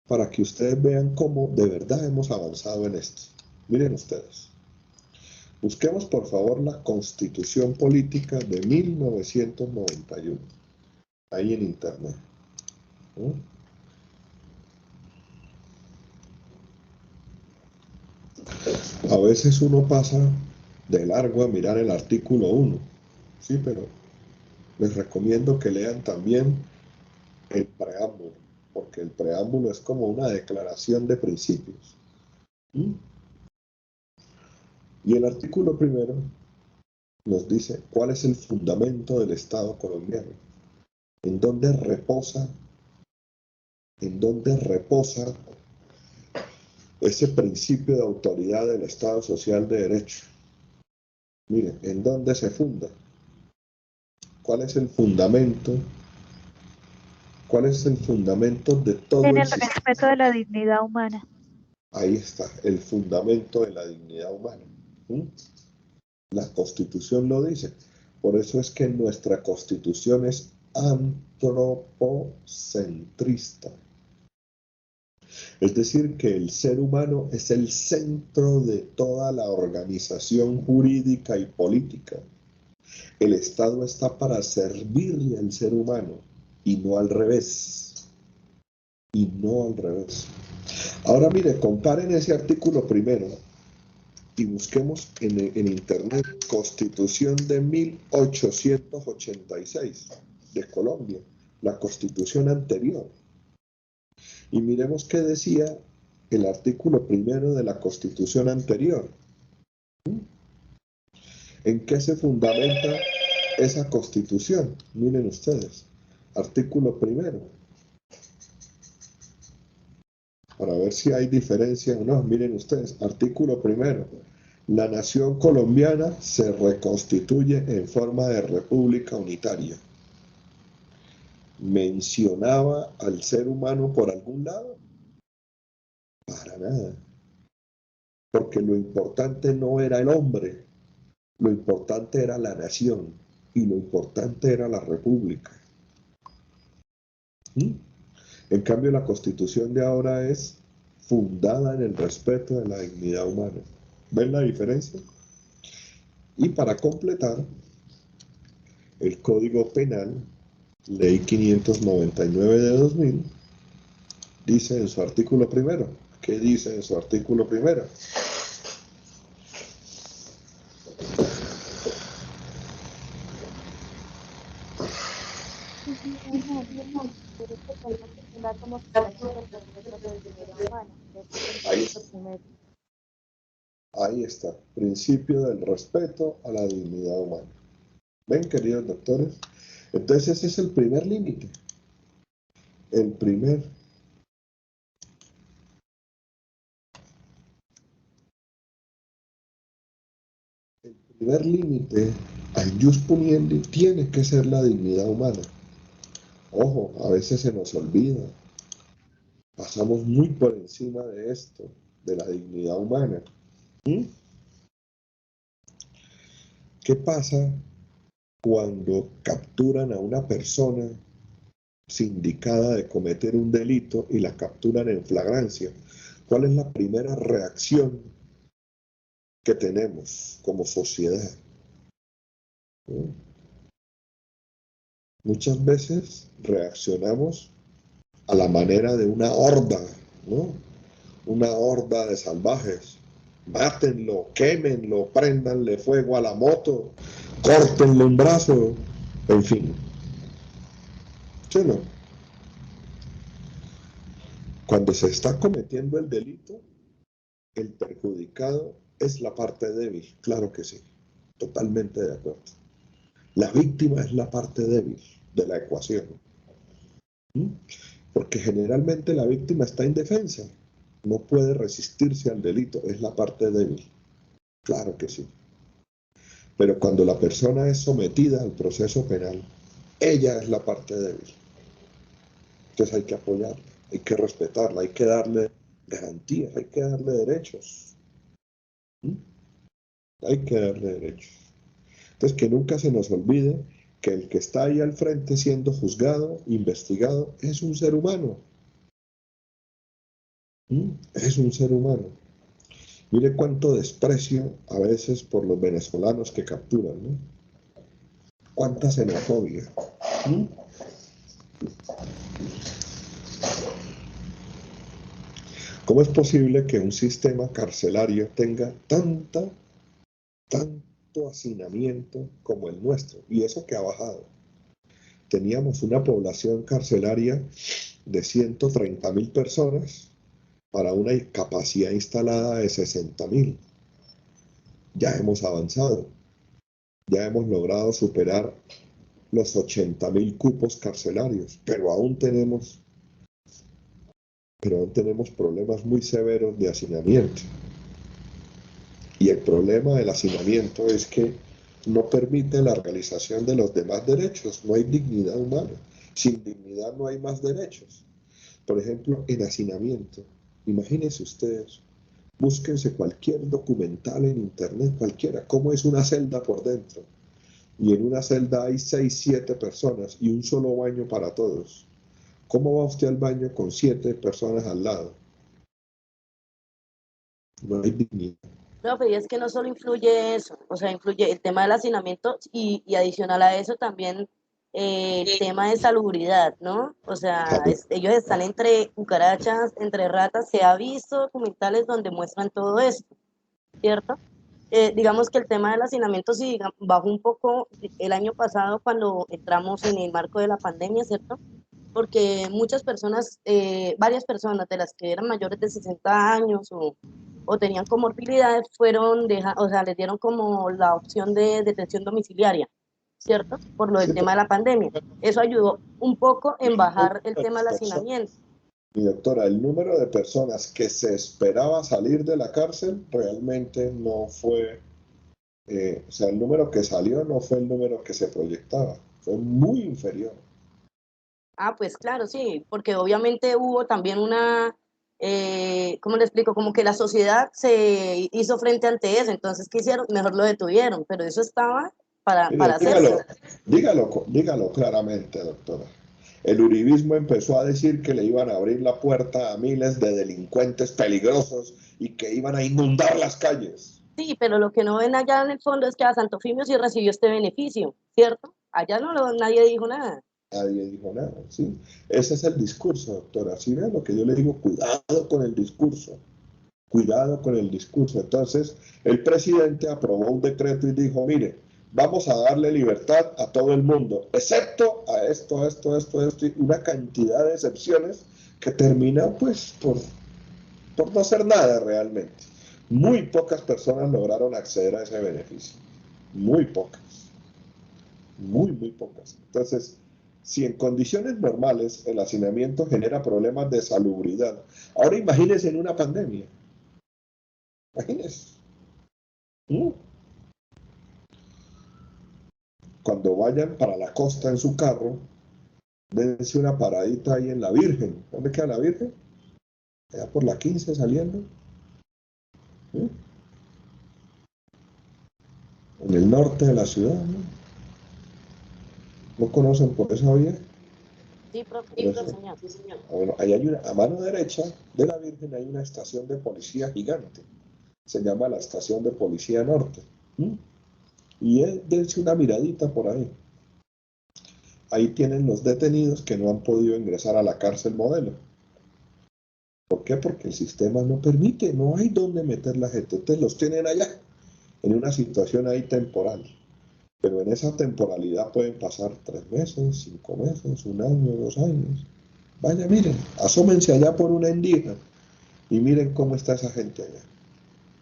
para que ustedes vean cómo de verdad hemos avanzado en esto. Miren ustedes. Busquemos por favor la Constitución Política de 1991, ahí en internet. A veces uno pasa de largo a mirar el artículo 1, sí, pero les recomiendo que lean también el preámbulo, porque el preámbulo es como una declaración de principios. Y el artículo primero nos dice cuál es el fundamento del Estado colombiano, en dónde reposa ese principio de autoridad del Estado social de derecho. Miren, ¿en dónde se funda? ¿Cuál es el fundamento? ¿Cuál es el fundamento de todo En el el sistema? respeto de la dignidad humana. Ahí está, el fundamento de la dignidad humana. La Constitución lo dice. Por eso es que nuestra Constitución es antropocentrista. Es decir, que el ser humano es el centro de toda la organización jurídica y política. El Estado está para servirle al ser humano y no al revés. Y no al revés. Ahora mire, comparen ese artículo primero y busquemos en internet Constitución de 1886 de Colombia, la Constitución anterior. Y miremos qué decía el artículo primero de la Constitución anterior. ¿En qué se fundamenta esa Constitución. Miren ustedes, artículo primero. Para ver si hay diferencia o no. Miren ustedes, artículo primero. La nación colombiana se reconstituye en forma de república unitaria. ¿Mencionaba al ser humano por algún lado? Para nada. Porque lo importante no era el hombre, lo importante era la nación y lo importante era la república. ¿Mm? En cambio, la Constitución de ahora es fundada en el respeto de la dignidad humana. ¿Ven la diferencia? Y para completar, el Código Penal, Ley 599 de 2000, dice en su artículo primero. ¿Qué dice en su artículo primero? Ahí está, principio del respeto a la dignidad humana. ¿Ven, queridos doctores? Entonces ese es el primer límite. El primer límite al jus puniendi tiene que ser la dignidad humana. Ojo, a veces se nos olvida. Pasamos muy por encima de esto, de la dignidad humana. ¿Mm? ¿Qué pasa cuando capturan a una persona sindicada de cometer un delito y la capturan en flagrancia? ¿Cuál es la primera reacción que tenemos como sociedad? ¿Mm? Muchas veces reaccionamos a la manera de una horda, ¿no? Una horda de salvajes. Mátenlo, quémenlo, préndanle fuego a la moto, córtenle un brazo, en fin. ¿Sí o no? Cuando se está cometiendo el delito, el perjudicado es la parte débil, claro que sí, totalmente de acuerdo. La víctima es la parte débil de la ecuación. ¿Mm? Porque generalmente la víctima está indefensa, no puede resistirse al delito, es la parte débil, claro que sí. Pero cuando la persona es sometida al proceso penal, ella es la parte débil. Entonces hay que apoyarla, hay que respetarla, hay que darle garantías, hay que darle derechos. ¿Mm? Hay que darle derechos. Entonces que nunca se nos olvide que el que está ahí al frente siendo juzgado, investigado, es un ser humano. ¿Mm? Es un ser humano. Mire cuánto desprecio a veces por los venezolanos que capturan, ¿no? Cuánta xenofobia. ¿Mm? ¿Cómo es posible que un sistema carcelario tenga tanto hacinamiento como el nuestro? Y eso que ha bajado. Teníamos una población carcelaria de 130.000 personas para una capacidad instalada de 60.000. Ya hemos avanzado. Ya hemos logrado superar los 80.000 cupos carcelarios, pero aún tenemos problemas muy severos de hacinamiento. Y el problema del hacinamiento es que no permite la realización de los demás derechos, no hay dignidad humana. Sin dignidad no hay más derechos. Por ejemplo, en hacinamiento, imagínense ustedes, búsquense cualquier documental en internet, cualquiera, cómo es una celda por dentro. Y en una celda hay 6, 7 personas y un solo baño para todos. ¿Cómo va usted al baño con 7 personas al lado? No hay dignidad. No, pero es que no solo influye eso, o sea, influye el tema del hacinamiento y adicional a eso también el tema de salubridad, ¿no? O sea, ellos están entre cucarachas, entre ratas, se ha visto documentales donde muestran todo esto, ¿cierto? Digamos que el tema del hacinamiento sí bajó un poco el año pasado cuando entramos en el marco de la pandemia, ¿cierto? Porque muchas personas, varias personas de las que eran mayores de 60 años o tenían comorbilidades fueron, o sea, les dieron como la opción de detención domiciliaria, ¿cierto? Por lo del Sí, tema de la pandemia. Eso ayudó un poco en bajar el tema del personas, hacinamiento. mi doctora, el número de personas que se esperaba salir de la cárcel realmente no fue, o sea, el número que salió no fue el número que se proyectaba, fue muy inferior. Ah, pues claro, sí, porque obviamente hubo también una, ¿cómo le explico? Como que la sociedad se hizo frente ante eso, entonces, ¿qué hicieron? Mejor lo detuvieron, pero eso estaba Mire, para hacerse. dígalo claramente, doctora. El uribismo empezó a decir que le iban a abrir la puerta a miles de delincuentes peligrosos y que iban a inundar las calles. Sí, pero lo que no ven allá en el fondo es que a Santofimio sí recibió este beneficio, ¿cierto? Allá nadie dijo nada. Nadie dijo nada, ¿sí? Ese es el discurso, doctora. ¿Sí ve lo que yo le digo? Cuidado con el discurso. Cuidado con el discurso. Entonces, el presidente aprobó un decreto y dijo, mire, vamos a darle libertad a todo el mundo, excepto a esto, y una cantidad de excepciones que termina pues por no hacer nada realmente. Muy pocas personas lograron acceder a ese beneficio. Muy pocas. Muy pocas. Entonces, si en condiciones normales el hacinamiento genera problemas de salubridad, ahora imagínense en una pandemia. Imagínense. Cuando vayan para la costa en su carro, dense una paradita ahí en la Virgen. ¿Dónde queda la Virgen? Allá por la 15 saliendo. ¿Sí? En el norte de la ciudad, ¿no? ¿No conocen por esa vía? Sí, profe, Sí, sí, señor. bueno, ahí hay a mano derecha de la Virgen hay una estación de policía gigante. Se llama la estación de policía norte. ¿Sí? Y dense una miradita por ahí. Ahí tienen los detenidos que no han podido ingresar a la cárcel modelo. ¿Por qué? Porque el sistema no permite, no hay dónde meter la gente. Entonces los tienen allá, en una situación ahí temporal. Pero en esa temporalidad pueden pasar 3 meses, 5 meses, 1 año, 2 años. Vaya, miren, asómense allá por una endija y miren cómo está esa gente allá.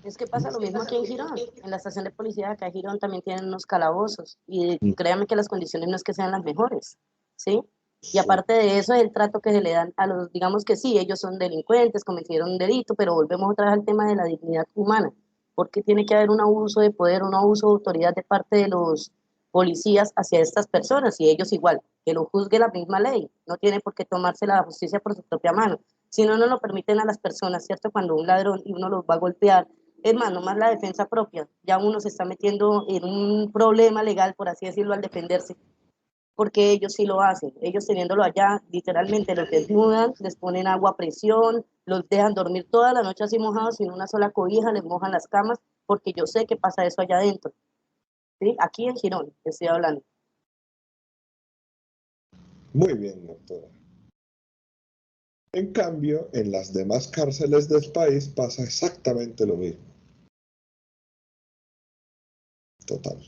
Es que pasa lo mismo aquí en Girón. En la estación de policía de acá en Girón también tienen unos calabozos. Y créanme que las condiciones no es que sean las mejores, ¿sí? Y aparte de eso, es el trato que se le dan a los, digamos que sí, ellos son delincuentes, cometieron un delito, pero volvemos otra vez al tema de la dignidad humana. Porque tiene que haber un abuso de poder, un abuso de autoridad de parte de los policías hacia estas personas y ellos igual, que lo juzgue la misma ley. No tiene por qué tomarse la justicia por su propia mano. Si no, no lo permiten a las personas, ¿cierto? Cuando un ladrón y uno los va a golpear, es más, nomás la defensa propia, ya uno se está metiendo en un problema legal, por así decirlo, al defenderse, porque ellos sí lo hacen, ellos teniéndolo allá, literalmente los desnudan, les ponen agua a presión, los dejan dormir toda la noche así mojados sin una sola cobija, les mojan las camas, porque yo sé que pasa eso allá adentro, ¿sí? Aquí en Girón, estoy hablando. Muy bien, doctora. En cambio, en las demás cárceles del país pasa exactamente lo mismo. Total.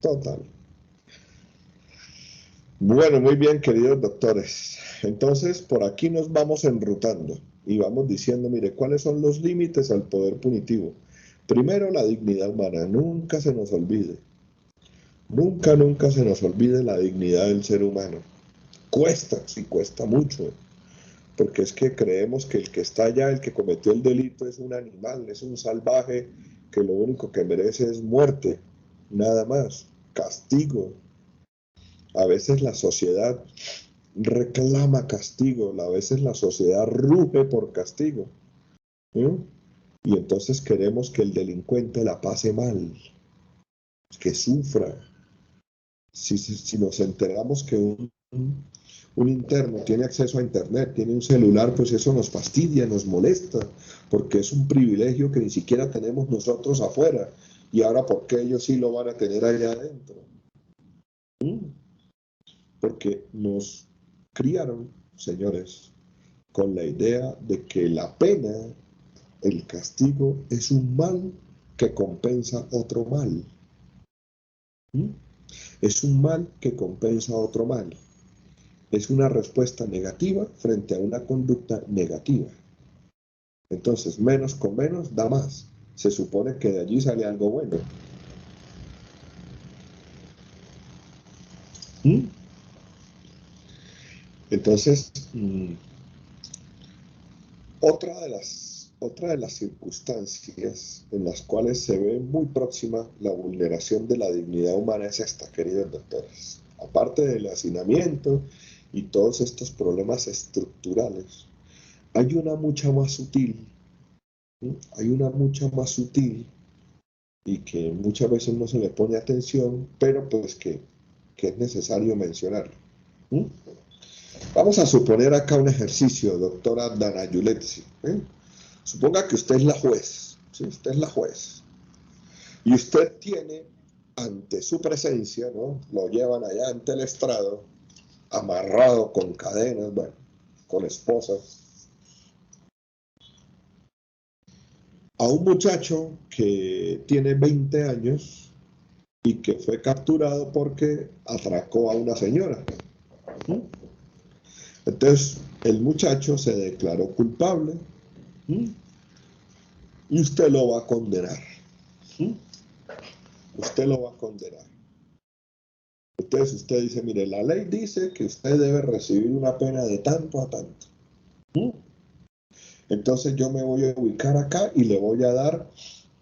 Total. Bueno, muy bien, queridos doctores. Entonces, por aquí nos vamos enrutando y vamos diciendo, mire, ¿cuáles son los límites al poder punitivo? Primero, la dignidad humana. Nunca se nos olvide. Nunca se nos olvide la dignidad del ser humano. Cuesta, sí cuesta mucho, porque es que creemos que el que está allá, el que cometió el delito, es un animal, es un salvaje, que lo único que merece es muerte, nada más, castigo. A veces la sociedad reclama castigo, a veces la sociedad ruge por castigo. ¿Eh? Y entonces queremos que el delincuente la pase mal, que sufra. Si nos enteramos que un interno tiene acceso a internet, tiene un celular, pues eso nos fastidia, nos molesta, porque es un privilegio que ni siquiera tenemos nosotros afuera. Y ahora, ¿por qué ellos sí lo van a tener allá adentro? Porque nos criaron, señores, con la idea de que la pena, el castigo, es un mal que compensa otro mal. Es un mal que compensa otro mal. Es una respuesta negativa frente a una conducta negativa. Entonces, menos con menos da más. Se supone que de allí sale algo bueno. ¿Mm? Entonces, otra de las circunstancias en las cuales se ve muy próxima la vulneración de la dignidad humana es esta, queridos doctores. Aparte del hacinamiento y todos estos problemas estructurales, hay una mucha más sutil, ¿sí? Hay una mucha más sutil y que muchas veces no se le pone atención, pero pues que es necesario mencionarlo. ¿Sí? Vamos a suponer acá un ejercicio, doctora Dana Yuletsi. Suponga que usted es la juez, ¿sí? Usted es la juez. Y usted tiene ante su presencia, ¿no? Lo llevan allá ante el estrado, amarrado con cadenas, bueno, con esposas, a un muchacho que tiene 20 años y que fue capturado porque atracó a una señora. ¿Sí? Entonces, el muchacho se declaró culpable. ¿Sí? Y usted lo va a condenar. ¿Sí? Usted lo va a condenar. Entonces usted dice, mire, la ley dice que usted debe recibir una pena de tanto a tanto. ¿Sí? Entonces yo me voy a ubicar acá y le voy a dar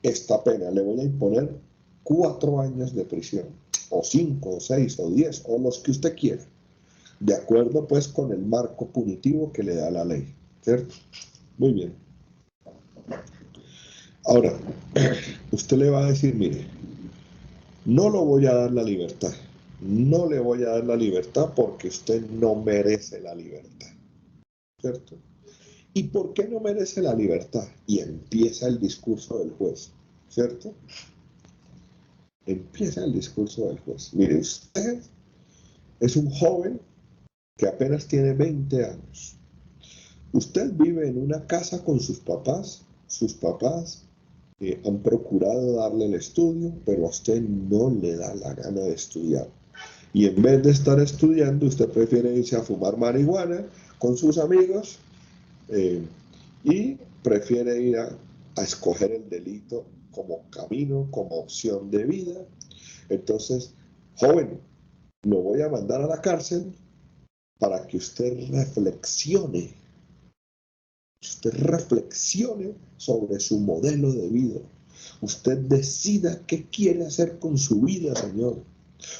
esta pena. Le voy a imponer 4 años de prisión, o 5, o 6, o 10, o los que usted quiera. De acuerdo pues con el marco punitivo que le da la ley. ¿Cierto? Muy bien. Ahora, usted le va a decir, mire, no lo voy a dar la libertad. No le voy a dar la libertad porque usted no merece la libertad. ¿Cierto? ¿Y por qué no merece la libertad? Y empieza el discurso del juez. ¿Cierto? Empieza el discurso del juez. Mire, usted es un joven que apenas tiene 20 años. Usted vive en una casa con sus papás. Sus papás han procurado darle el estudio, pero a usted no le da la gana de estudiar. Y en vez de estar estudiando, usted prefiere irse a fumar marihuana con sus amigos y prefiere ir a escoger el delito como camino, como opción de vida. Entonces, joven, lo voy a mandar a la cárcel para que usted reflexione sobre su modelo de vida. Usted decida qué quiere hacer con su vida, señor.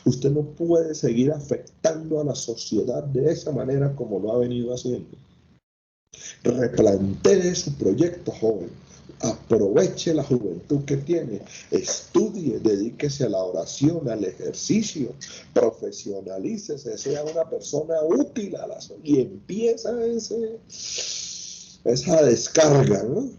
Usted no puede seguir afectando a la sociedad de esa manera como lo ha venido haciendo. Replantee su proyecto, joven. Aproveche la juventud que tiene. Estudie, dedíquese a la oración, al ejercicio. Profesionalícese, sea una persona útil a la sociedad. Y empieza esa descarga, ¿no?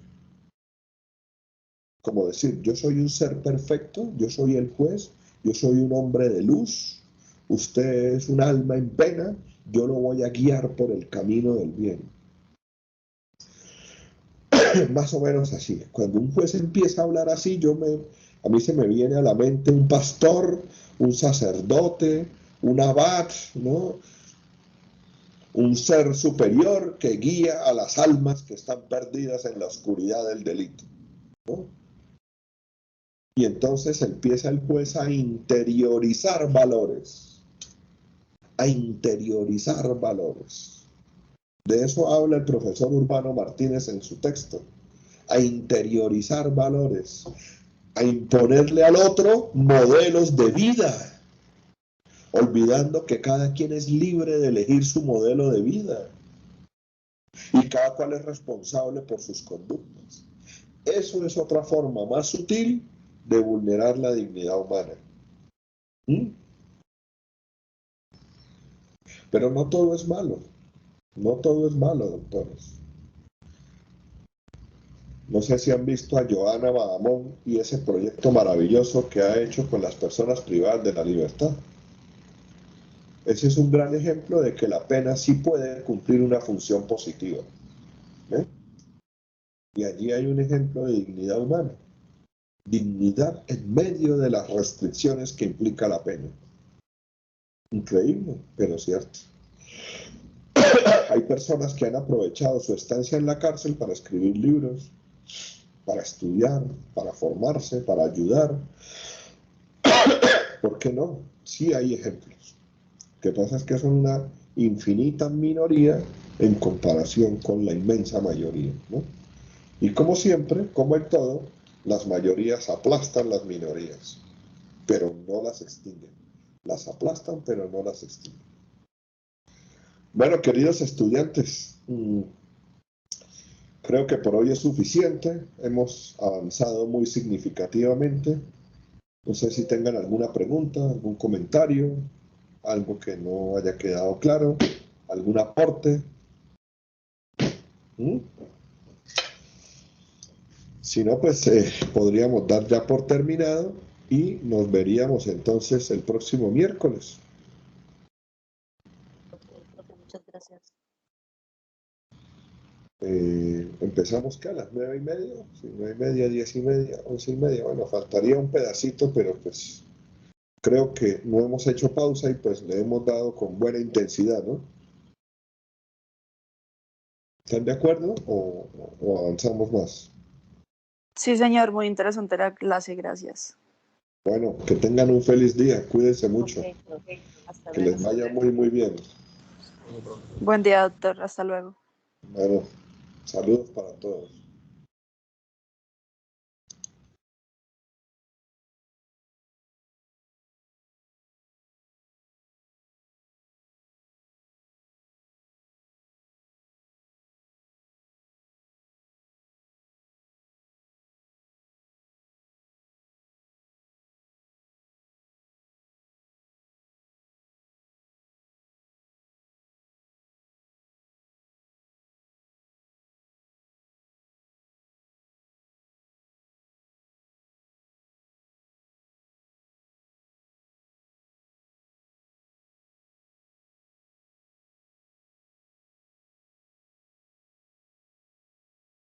Como decir, yo soy un ser perfecto, yo soy el juez, yo soy un hombre de luz, usted es un alma en pena, yo lo voy a guiar por el camino del bien. Más o menos así. Cuando un juez empieza a hablar así, a mí se me viene a la mente un pastor, un sacerdote, un abad, ¿no? Un ser superior que guía a las almas que están perdidas en la oscuridad del delito, ¿no? Y entonces empieza el juez a interiorizar valores. De eso habla el profesor Urbano Martínez en su texto. A interiorizar valores, a imponerle al otro modelos de vida, olvidando que cada quien es libre de elegir su modelo de vida y cada cual es responsable por sus conductas. Eso es otra forma más sutil de vulnerar la dignidad humana. Pero no todo es malo. No todo es malo, doctores. No sé si han visto a Joana Badamón y ese proyecto maravilloso que ha hecho con las personas privadas de la libertad. Ese es un gran ejemplo de que la pena sí puede cumplir una función positiva. ¿Eh? Y allí hay un ejemplo de dignidad humana. Dignidad en medio de las restricciones que implica la pena. Increíble, pero cierto. Hay personas que han aprovechado su estancia en la cárcel para escribir libros, para estudiar, para formarse, para ayudar. ¿Por qué no? Sí hay ejemplos. Lo que pasa es que son una infinita minoría en comparación con la inmensa mayoría, ¿no? Y como siempre, como en todo, las mayorías aplastan las minorías, pero no las extinguen. Las aplastan, pero no las extinguen. Bueno, queridos estudiantes, creo que por hoy es suficiente. Hemos avanzado muy significativamente. No sé si tengan alguna pregunta, algún comentario, algo que no haya quedado claro, algún aporte. Si no, pues podríamos dar ya por terminado y nos veríamos entonces el próximo miércoles. Muchas gracias. Empezamos que a las 9:30, sí, 9:30, 10:30, 11:30. Bueno, faltaría un pedacito, pero pues creo que no hemos hecho pausa y pues le hemos dado con buena intensidad, ¿no? ¿Están de acuerdo o avanzamos más? Sí, señor, muy interesante la clase, gracias. Bueno, que tengan un feliz día, cuídense mucho, Hasta que luego. les vaya muy, muy bien. Buen día, doctor. Hasta luego. Bueno, saludos para todos.